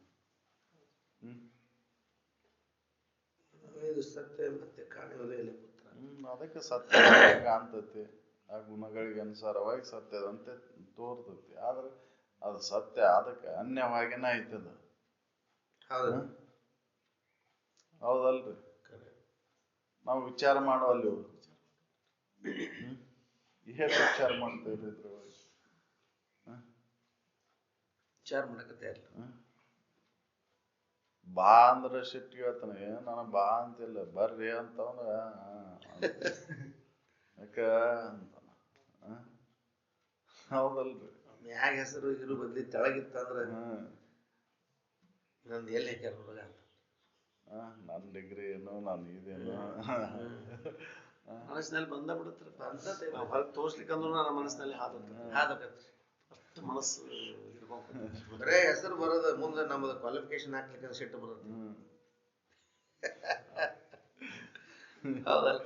ಸತ್ಯ ಮತ್ತೆ ಕಾಣುವುದೇ ಪುತ್ರ. ಅದಕ್ಕೆ ಸತ್ಯ ಕಾಣ್ತತಿ, ಆ ಗುಣಗಳಿಗೆ ಅನುಸಾರವಾಗಿ ಸತ್ಯದಂತೆ ತೋರ್ತತಿ. ಆದ್ರೆ ಅದು ಸತ್ಯ ಅದಕ್ಕೆ ಅನ್ಯವಾಗಿನ ಐತದ. ಹೌದಲ್ರಿ? ನಾವು ವಿಚಾರ ಮಾಡುವಲ್ಲಿ ಹೇಗೆ ವಿಚಾರ ಮಾಡ್ತೇವ್ರಿ ಇದ್ರೊಳಗೆ? ವಿಚಾರ ಮಾಡಕತ್ತೆ ಅಲ್ಲ. ಬಾ ಅಂದ್ರೆ ಸಿಟ್ಟು ಹೇಳ್ತಾನೆ, ನಾನು ಬಾ ಅಂತಿಲ್ಲ, ಬರ್ರಿ ಅಂತವನ ಯಾಕ ಅಂತಾನ. ಹೌದಲ್ರಿ? ಮ್ಯಾಗ ಹೆಸರು ಇರು ಬದ್ಲಿ ತೆಳಗಿತ್ತಂದ್ರೆ ನಂದು ಎಲ್ಲಿ ಹಾಕ್ಯಾರ ಹುಡುಗ ಅಂತ. ನನ್ನ ಡಿಗ್ರಿ ಏನು, ನಾನು ಇದೇನು ಮನಸ್ಸಿನಲ್ಲಿ ಬಂದ ಬಿಡುತ್ತೆ. ಹೊರಗೆ ತೋರ್ಸ್ಲಿಕ್ಕಂದ್ರೂ ನನ್ನ ಮನಸ್ಸಿನಲ್ಲಿ ಹಾದಕತ್ರಿ. ಅಷ್ಟು ಮನಸ್ಸು ಬರೇ ಹೆಸರು ಬರೋದು, ಮುಂದೆ ನಮ್ಮದು ಕ್ವಾಲಿಫಿಕೇಶನ್ ಹಾಕ್ಲಿಕ್ಕೆ ಸಿಟ್ಟು ಬರುತ್ತೆ. ಹೌದಲ್ಲ?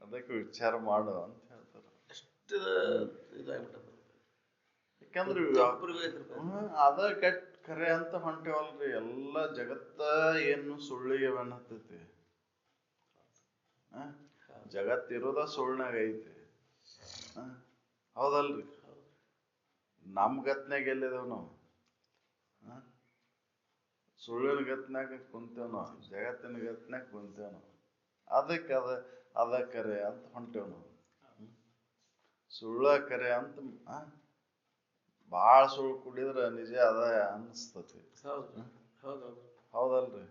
ಅದಕ್ಕೆ ವಿಚಾರ ಮಾಡು ಅಂತ ಹೇಳ್ತಾರ. ಅಷ್ಟು ಇದಾಗ್ಬಿಟ್ಟ. ಯಾಕಂದ್ರೆ ಅದ ಕೆಟ್ಟ ಖರೆ ಅಂತ ಹೊಂಟೇವಲ್ರಿ. ಎಲ್ಲ ಜಗತ್ತ ಏನು ಸುಳ್ಳಿಗೆ ಬೆನ್ನತ್ತೈತಿ. ಜಗತ್ತಿರೋದ ಸುಳ್ನಾಗ ಐತಿ. ಹೌದಲ್ರಿ? ನಮ್ ಗತ್ನಾಗ ಎಲ್ಲಿದೇವ್ ನಾವು? ಸುಳ್ಳಿನ ಗತ್ನಾಗ ಕುಂತೇವ್ ನಾವು, ಜಗತ್ತಿನ ಗತ್ನಾಗ ಕುಂತೇವ್ ನಾವು. ಅದಕ್ಕೆ ಅದ ಕರೆ ಅಂತ ಹೊಂಟೇವ್ ನಾವು. ಸುಳ್ಳ ಕರೆ ಅಂತ ಭಾಳ ಸುಳ್ಳು ಕುಡಿದ್ರೆ ನಿಜ ಅದ ಅನಿಸ್ತತಿ. ಹೌದಲ್ರಿ?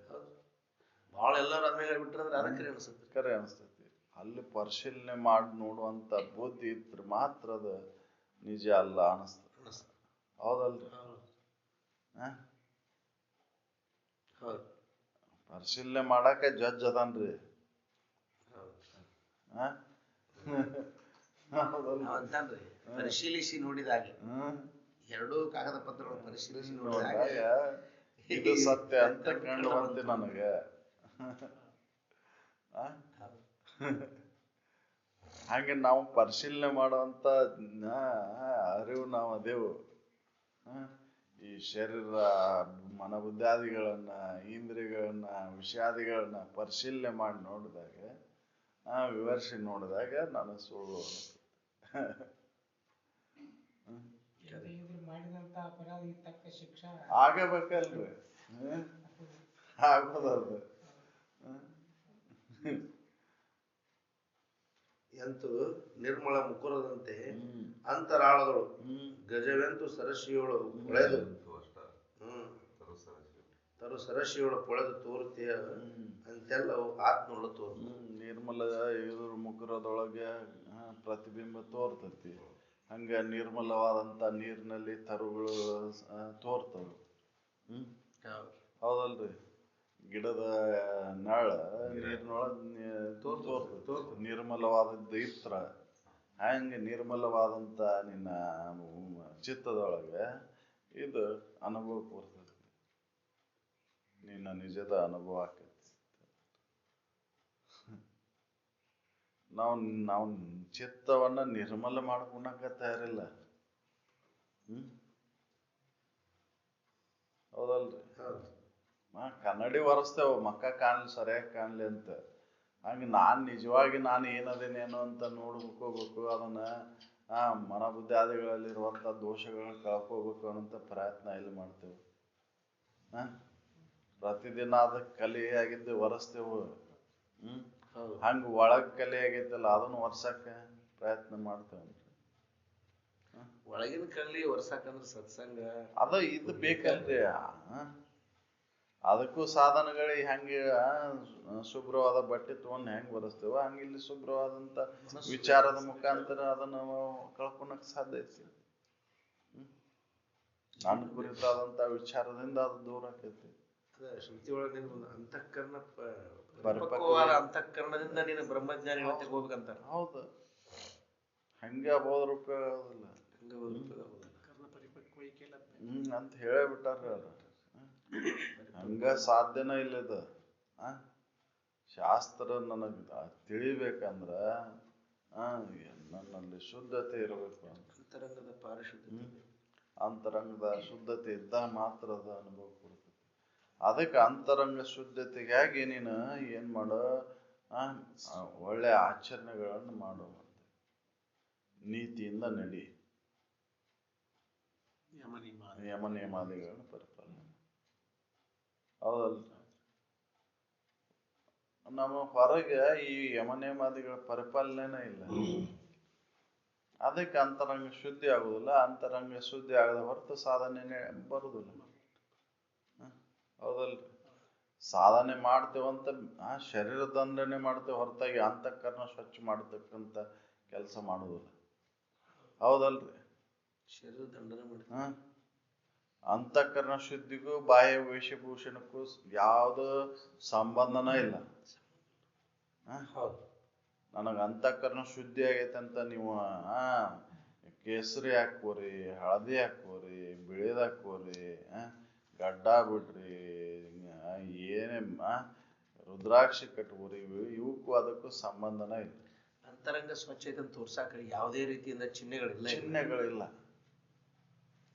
ಭಾಳ ಎಲ್ಲರೂ ಅದ್ಮೇಲೆ ಬಿಟ್ರಂದ್ರೆ ಅದಕ್ಕೆ ಅನಿಸ್ತತಿ, ಕರೆ ಅನಿಸ್ತತಿ. ಅಲ್ಲಿ ಪರಿಶೀಲನೆ ಮಾಡಿ ನೋಡುವಂತ ಬುದ್ಧಿ ಇದ್ರೆ ಮಾತ್ರ ಅದ ನಿಜ ಅಲ್ಲ ಅನಿಸ್ತದೆ. ಹೌದಲ್ರಿ? ಪರಿಶೀಲನೆ ಮಾಡಾಕ ಜಡ್ಜ್ ಅದಾನ್ರಿ. ಪರಿಶೀಲಿಸಿ ನೋಡಿದಾಗ ಎರಡೂ ಕಾಗದ ಪತ್ರಗಳನ್ನು ಪರಿಶೀಲಿಸಿ ನೋಡಿದಾಗ ಇದು ಸತ್ಯ ಅಂತ ಕಂಡು ಬಂತೆ ನನಗೆ. ಹಾಗೆ ನಾವು ಪರಿಶೀಲನೆ ಮಾಡುವಂತ ಅರಿವು ನಾವು ಅದೇವು. ಈ ಶರೀರ ಮನಬುದ್ಧಾದಿಗಳನ್ನ, ಇಂದ್ರಿಯಗಳನ್ನ, ವಿಷಯಾದಿಗಳನ್ನ ಪರಿಶೀಲನೆ ಮಾಡಿ ನೋಡಿದಾಗ, ವಿವರಿಸಿ ನೋಡಿದಾಗ ನನಗೆ ಸುಳ್ಳು ಆಗಬೇಕಲ್ರಿ. ಆಗೋದಲ್ರಿ. ಎಂತೂ ನಿರ್ಮಲ ಮುಕುರದಂತೆ ಅಂತರಾಳದಳು ಗಜವೆಂತು ಸರಸಿಯೋಳು ಹೊಳೆದು ತರು ಸರಸಿಯೋಳು ಪೊಳೆದು ತೋರುತ್ತೀಯ ಅಂತೆಲ್ಲವು ಆತ್ಮಗಳು ತೋರು. ನಿರ್ಮಲ ಇದ್ರ ಮುಕುರದೊಳಗೆ ಪ್ರತಿಬಿಂಬ ತೋರ್ತತಿ. ಹಂಗ ನಿರ್ಮಲವಾದಂತ ನೀರಿನಲ್ಲಿ ತರುಗಳು ತೋರ್ತವು. ಹೌದಲ್ರಿ? ಗಿಡದ ನೆಳ ನೀರಿನೊಳಗೆ ತೋರ್ತತಿ. ನಿರ್ಮಲವಾದದ್ದು ಇತ್ರ ಹಂಗೆ ನಿರ್ಮಲವಾದಂತ ನಿನ್ನ ಚಿತ್ತದೊಳಗೆ ಇದು ಅನುಭವಕ್ಕೆ ಬರ್ತದೆ. ನಿನ್ನ ನಿಜದ ಅನುಭವ ಆಕೈತಿ. ನಾವು ಚಿತ್ತವನ್ನ ನಿರ್ಮಲ ಮಾಡ್ಕೊಳಕ ತಯಾರಿಲ್ಲ. ಹೌದಲ್ರಿ? ಹೌದು. ಕನ್ನಡಿ ಒರೆಸ್ತೇವ ಮಕ್ಕ ಕಾಣ್ಲಿ ಸರಿಯಾಗಿ ಕಾಣ್ಲಿ ಅಂತ. ಹಂಗೆ ನಾನು ನಿಜವಾಗಿ ನಾನು ಏನದೇನೇನೋ ಅಂತ ನೋಡ್ಕೋಬೇಕು, ಅದನ್ನ ಮನಬುದ್ಧಾದಿಗಳಲ್ಲಿರುವಂಥ ದೋಷಗಳನ್ನ ಕಳ್ಕೋಬೇಕು ಅನ್ನೋಂಥ ಪ್ರಯತ್ನ ಎಲ್ಲಿ ಮಾಡ್ತೇವೆ? ಪ್ರತಿದಿನ ಅದಕ್ಕೆ ಕಲಿ ಆಗಿದ್ದು ಒರೆಸ್ತೇವೆ. ಹಂಗೆ ಒಳಗೆ ಕಲಿ ಆಗೈತಲ್ಲ ಅದನ್ನು ಒರ್ಸಕ್ಕೆ ಪ್ರಯತ್ನ ಮಾಡ್ತೇವೆ. ಒಳಗಿನ ಕಲ್ಲಿ ಒರ್ಸಾಕಂದ್ರ ಸತ್ಸಂಗ ಅದ ಇದು ಬೇಕಲ್ರಿ. ಅದಕ್ಕೂ ಸಾಧನಗಳು ಹೆಂಗೆ ಶುಭ್ರವಾದ ಬಟ್ಟೆ ತಗೊಂಡು ಹೆಂಗೆ ಒರೆಸ್ತೇವ ಹಂಗೆ ಇಲ್ಲಿ ಶುಭ್ರವಾದಂಥ ವಿಚಾರದ ಮುಖಾಂತರ ಅದನ್ನು ಕಳ್ಕೊಳಕ್ ಸಾಧ್ಯ ಐತಿ. ನನ್ನ ಕುರಿತಾದಂಥ ವಿಚಾರದಿಂದ ಅದು ದೂರ ಆಕೈತಿ. ಶ್ರುತಿ ಒಳಗೆ ಅಂತಃಕರಣ ಪರಿಪಕ್ವವಾದ ಅಂತಃಕರಣದಿಂದ ನೀನು ಬ್ರಹ್ಮಜ್ಞಾನಿ ಹೋಗ್ಬೇಕಂತ. ಹೌದು, ಹಂಗೆ ಬೋದ್ರ ಉಪಯೋಗ ಆಗೋದಿಲ್ಲ. ಅಂತ ಹೇಳೇ ಬಿಟ್ಟಾರ್ರಿ ಅವ್ರು. ಹಂಗ ಸಾಧ್ಯನ ಇಲ್ಲದ. ಶಾಸ್ತ್ರ ನನಗೆ ತಿಳಿಬೇಕಂದ್ರ ನನ್ನಲ್ಲಿ ಶುದ್ಧತೆ ಇರಬೇಕು ಅಂತ. ಅಂತರಂಗದ ಪಾರಿಶುದ್ಧತೆ, ಅಂತರಂಗದ ಶುದ್ಧತೆ ಇದ್ದಾಗ ಮಾತ್ರ ಅದ ಅನುಭವ ಕೊಡ್ತದೆ. ಅದಕ್ಕೆ ಅಂತರಂಗ ಶುದ್ಧತೆಗಾಗಿ ನೀನು ಏನ್ ಮಾಡೋ, ಒಳ್ಳೆ ಆಚರಣೆಗಳನ್ನು ಮಾಡೋ, ನೀತಿಯಿಂದ ನಡಿ, ಯಮ ನಿಯಮಾದಿಗಳನ್ನು ಪರಿಪಾಲನೆ. ಹೌದಲ್ಲ? ನಮ್ಮ ಹೊರಗೆ ಈ ಯಮ ನಿಯಮಾದಿಗಳ ಪರಿಪಾಲನೆ ಇಲ್ಲ. ಅದಕ್ಕೆ ಅಂತರಂಗ ಶುದ್ಧಿ ಆಗುದಿಲ್ಲ. ಅಂತರಂಗ ಶುದ್ಧಿ ಆಗದ ಹೊರತು ಸಾಧನೆ ಬರುದಿಲ್ಲ. ಹೌದಲ್ರಿ? ಸಾಧನೆ ಮಾಡ್ತೇವಂತ ಶರೀರ ದಂಡನೆ ಮಾಡ್ತೇವೆ ಹೊರತಾಗಿ ಅಂತಃಕರಣ ಸ್ವಚ್ಛ ಮಾಡತಕ್ಕಂತ ಕೆಲಸ ಮಾಡುದಿಲ್ಲ. ಹೌದಲ್ರಿ? ಶರೀರ ದಂಡನೆ ಮಾಡ್ತೇವೆ. ಅಂತಃಕರಣ ಶುದ್ಧಿಗೂ ಬಾಹ್ಯ ವೇಷಭೂಷಣಕ್ಕೂ ಯಾವ್ದು ಸಂಬಂಧನ ಇಲ್ಲ. ನನಗೆ ಅಂತಃಕರಣ ಶುದ್ಧಿ ಆಗೈತೆ ಅಂತ ನೀವು ಕೇಸರಿ ಹಾಕೋರಿ, ಹಳದಿ ಹಾಕೋರಿ, ಬಿಳಿದ ಹಾಕೋರಿ, ಗಡ್ಡ ಬಿಡ್ರಿ, ಏನೇ ರುದ್ರಾಕ್ಷಿ ಕಟ್ಕೋರಿ, ಇವಕ್ಕೂ ಅದಕ್ಕೂ ಸಂಬಂಧನ ಇಲ್ಲ. ಅಂತರಂಗ ಸ್ವಚ್ಛತೆ ತೋರ್ಸಾಕ ಯಾವುದೇ ರೀತಿಯಿಂದ ಚಿಹ್ನೆಗಳಿಲ್ಲ.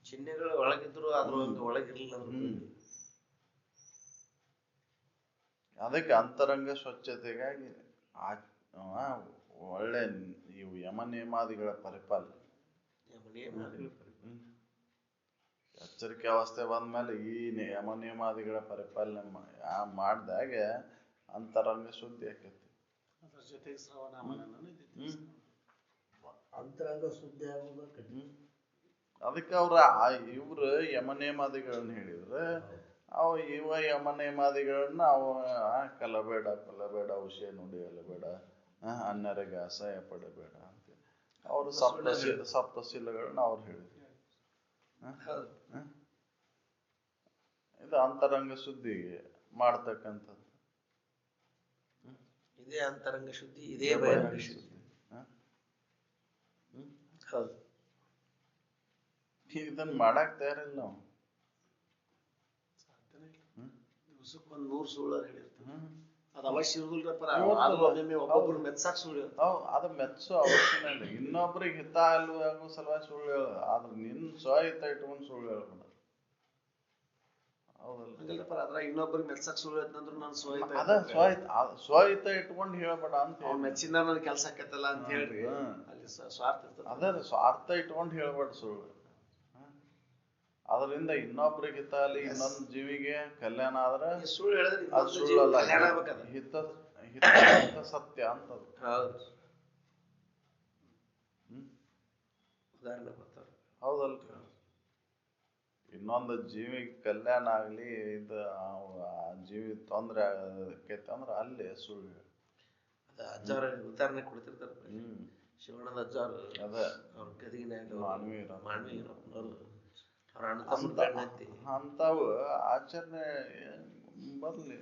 ಚಿಹ್ನೆಗಳು ಒಳಗಿದ್ರು ಅದ್ರೊಳಗೆ ಒಳಗಿರ್ಲಿಲ್ಲ. ಅದಕ್ಕೆ ಅಂತರಂಗ ಸ್ವಚ್ಛತೆಗಾಗಿ ಒಳ್ಳೆ ಇವು ಯಮ ನಿಯಮಾದಿಗಳ ಪರಿಪಾಲನೆ. ಎಚ್ಚರಿಕೆ ಅವಸ್ಥೆ ಬಂದ್ಮೇಲೆ ಈ ಯಮ ನಿಯಮಾದಿಗಳ ಪರಿಪಾಲನೆ ಮಾಡಿದಾಗ ಅಂತರಂಗ ಶುದ್ಧಿ ಆಕೈತಿ. ಅಂತರಂಗ ಶುದ್ಧಿ ಆಗೋದು. ಅದಕ್ಕೆ ಇವ್ರು ಯಮ ನಿಯಮಾದಿಗಳನ್ನ ಹೇಳಿದ್ರೆ ಇವ ಯಮ ನಿಯಮಾದಿಗಳನ್ನ ಕಲಬೇಡ, ವಿಷಯ ನುಡಿ ಅಲ್ಲಬೇಡ, ಅನ್ಯರಿಗೆ ಅಸಹ್ಯ ಪಡಬೇಡ ಅಂತ ಅವ್ರು ಸಪ್ತಶೀಲಗಳನ್ನ ಅವ್ರು ಹೇಳಿದ್ರು. ಇದು ಅಂತರಂಗ ಶುದ್ಧಿಗೆ ಮಾಡ್ತಕ್ಕಂಥದ್ದು. ಇದೇ ಅಂತರಂಗ ಶುದ್ಧಿ, ಇದೇ ಬಹಿರಂಗ ಶುದ್ಧಿ. ಇದನ್ನ ಮಾಡಕ್ ತಯಾರಿಲ್ಲ ನಾವು. ದಿವಸಕ್ಕೊಂದ್ 100 ಸುಳ್ಳು ಹೇಳಿರ್ತೀವಿ. ಅದು ಅವಶ್ಯ ಒಬ್ಬೊಬ್ರು ಮೆಚ್ಚಾಕ್ ಸುಳ್ಳು. ಅದು ಮೆಚ್ಚೋ ಅವಶ್ಯನೇ ಇಲ್ಲ. ಇನ್ನೊಬ್ರಿಗೆ ಹಿತ ಆಗೋ ಸಲುವಾಗಿ ಸುಳ್ಳು ಹೇಳ, ಆದ್ರೆ ನಿನ್ ಸ್ವಹಿತ ಇಟ್ಕೊಂಡು ಸುಳ್ಳು ಹೇಳ್ಬೇಡ. ಹೌದಲ್ಲ? ಅದ್ರ ಇನ್ನೊಬ್ರಿಗೆ ಮೆಚ್ಚಾಕ್ ಸುಳ್ಳು ಹೇಳ್ತಂದ್ರು ನಾನು ಸ್ವಹಿತ ಇಟ್ಕೊಂಡು ಹೇಳ್ಬೇಡ ಅಂತ. ಮೆಚ್ಚಿನ ನನ್ ಕೆಲ್ಸ ಆಕೈತಲ್ಲ ಅಂತ ಹೇಳ್ರಿ, ಅಲ್ಲಿ ಸ್ವಾರ್ಥ ಇರ್ತದೆ. ಅದೇ ಸ್ವಾರ್ಥ ಇಟ್ಕೊಂಡು ಹೇಳ್ಬೇಡ ಸುಳ್ಳು. ಅದರಿಂದ ಇನ್ನೊಬ್ರಿಗೆ ಹಿತ ಅಲ್ಲಿ, ಇನ್ನೊಂದು ಜೀವಿಗೆ ಕಲ್ಯಾಣ ಆದ್ರೆ ಸುಳ್ಳು ಹೇಳಿದ್ರೆ ಅದು ಸುಳ್ಳಲ್ಲ, ಹಿತ ಸತ್ಯ ಅಂತ. ಉದಾಹರಣೆ ಬರ್ತಾರೆ. ಹೌದಲ್ರಿ? ಇನ್ನೊಂದು ಜೀವಿಗೆ ಕಲ್ಯಾಣ ಆಗ್ಲಿ, ಇದು ಜೀವಿ ತೊಂದ್ರೆ ಆಗೈತೆ ಅಂದ್ರೆ ಅಲ್ಲಿ ಸುಳ್ಳು. ಅಜ್ಜಾರ ಉದಾಹರಣೆ ಕೊಡ್ತಿರ್ತಾರೆ. ಶಿವಣ್ಣದ ಅಜ್ಜಾರು ಅದ ಅವ್ರ ಗದಗಿನಾಗ ಮಾನ್ವಿ ಅಂತಾವು ಆಚರಣೆ ಬರ್ಲಿ,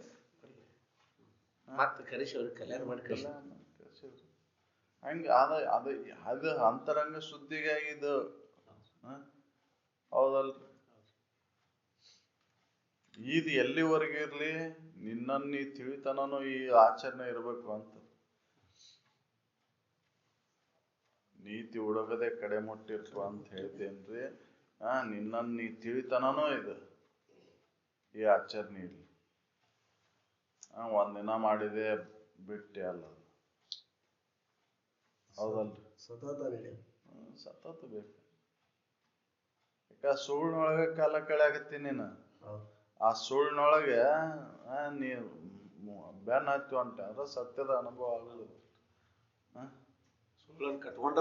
ಮತ್ತೆ ಕರೆಸಿ ಅವ್ರಿಗೆ ಕಲ್ಯಾಣ ಮಾಡಿ ಕಳಿಸಿದ್ರು. ಹಂಗ ಅದು ಅಂತರಂಗ ಶುದ್ಧಿಗಾಗಿ ಇದು. ಹೌದಲ್ರಿ? ಇದು ಎಲ್ಲಿವರೆಗೆ ಇರ್ಲಿ, ನಿನ್ನನ್ನು ತಿಳಿತನೂ ಈ ಆಚರಣೆ ಇರ್ಬೇಕು ಅಂತ. ನೀತಿ ಹುಡುಗದೆ ಕಡೆ ಮುಟ್ಟಿರ್ತು ಅಂತ ಹೇಳ್ತೇನ್ರಿ. ನಿನ್ನನ್ನು ತಿಳಿತನೂ ಇದು. ಈ ಆಚರಣೆ ಇಲ್ಲ. ಒಂದಿನ ಮಾಡಿದೆ ಬಿಟ್ಟೆ ಅಲ್ಲ ಅದು. ಹೌದಲ್ರಿ? ಸತತ ಬೇಕು. ಯಾಕ ಸುಳ್ಳಿನೊಳಗೆ ಕಾಲ ಕಳೆಯಾಗತ್ತಿ ನೀನು. ಆ ಸುಳ್ಳಿನೊಳಗೆ ನೀ ಬೆನ್ನ ಹತ್ತಿ ಹೊಂಟ ಅಂದ್ರೆ ಸತ್ಯದ ಅನುಭವ ಆಗುದು. ಸುಳ್ಳನ್ನು ಕಟ್ಕೊಂಡ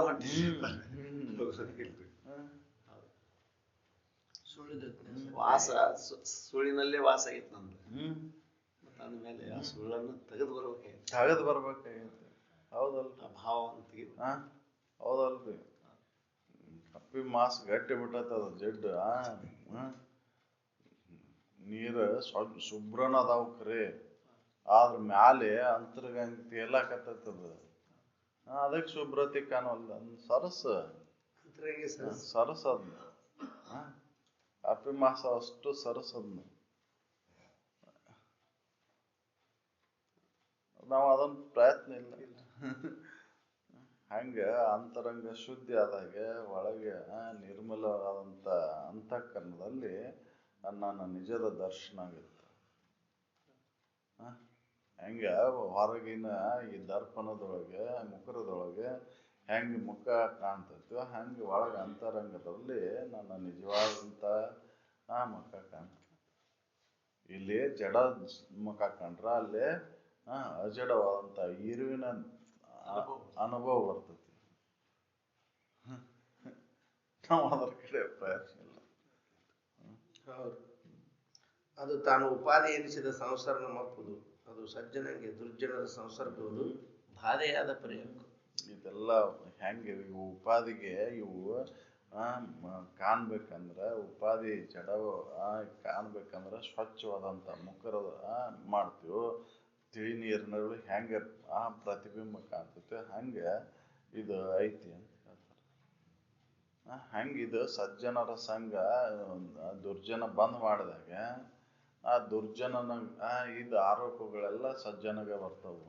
ವಾಸ ಸುಳ್ಳಿನಲ್ಲೇ ವಾಸ ಆಗೈತೆ ನಮ್ದು. ಅಂದ್ಮೇಲೆ ಆ ಸುಳ್ಳನ್ನು ತೆಗೆದು ಬರ್ಬೇಕಾಗೈತೆ. ಹೌದಲ್ರಿ? ಆ ಭಾವವನ್ನು ತೆಗೆದು. ಹೌದಲ್ರಿ? ಕಪ್ಪಿ ಮಾಸ್ ಗಟ್ಟಿ ಬಿಟ್ಟದ ಜಡ್ಡು. ನೀರು ಶುಭ್ರನ ಅದಾವ ಖರೆ, ಆದ್ರ ಮ್ಯಾಲೆ ಅಂತರ್ಗಂಗೆ ತೇಲಾಕತ್ತದ. ಅದಕ್ಕೆ ಶುಭ್ರತೆ ಕಾಣವಲ್ಲ. ಸರಸ ಅದ್ನ. ಕಪ್ಪಿ ಮಾಸ ಅಷ್ಟು ಸರಸದ್ನ. ನಾವು ಅದನ್ನ ಪ್ರಯತ್ನ ಇಲ್ಲ. ಹಂಗ ಅಂತರಂಗ ಶುದ್ಧಿ ಆದಾಗ ಒಳಗೆ ನಿರ್ಮಲವಾದಂತ ಅಂತಃಕರಣದಲ್ಲಿ ನನ್ನ ನಿಜದ ದರ್ಶನ ಆಗುತ್ತೆ. ಹೆಂಗ ಹೊರಗಿನ ಈ ದರ್ಪಣದೊಳಗೆ ಮುಖರದೊಳಗೆ ಹೆಂಗ ಮುಖ ಕಾಣ್ತೈತೋ ಹಂಗೆ ಒಳಗ ಅಂತರಂಗದಲ್ಲಿ ನನ್ನ ನಿಜವಾದಂತ ಮುಖ ಕಾಣ್ತೈತಿ. ಇಲ್ಲಿ ಜಡ ಮುಖ ಕಂಡ್ರ ಅಲ್ಲೇ ಅಜಡವಾದಂತ ಇರುವಿನ ಅನುಭವ ಬರ್ತೈತಿ. ನಾವು ಅದರ ಕಡೆ ಪ್ರಯತ್ನ ಇಲ್ಲ. ಅದು ತಾನು ಉಪಾಧಿ ಎನಿಸಿದ ಸಂಸಾರನ ಮಪ್ಪುದು, ಅದು ಸಜ್ಜನಂಗೆ ದುರ್ಜನರ ಸಂಸರ್ಗವುದು ಬಾಧೆಯಾದ ಪರ್ಯಂಕ. ಇದೆಲ್ಲ ಹೆಂಗೆ ಇವು ಉಪಾಧಿಗೆ ಇವು ಕಾಣ್ಬೇಕಂದ್ರ ಉಪಾಧಿ ಜಡ ಕಾಣ್ಬೇಕಂದ್ರ ಸ್ವಚ್ಛವಾದಂತ ಮುಖರ ಮಾಡ್ತೀವಿ. ತಿಳಿ ನೀರಿನಲ್ಲಿ ಹೆಂಗ ಪ್ರತಿಬಿಂಬ ಕಾಣ್ತೈತೆ ಹಂಗ ಇದು ಐತಿ ಅಂತ ಹೇಳ್ತಾರೆ. ಹಂಗಿದು ಸಜ್ಜನರ ಸಂಘ ದುರ್ಜನ ಬಂದ್ ಮಾಡಿದಾಗ ಆ ದುರ್ಜನನ ಇದು ಆರೋಪಗಳೆಲ್ಲ ಸಜ್ಜನಗ ಬರ್ತಾವು.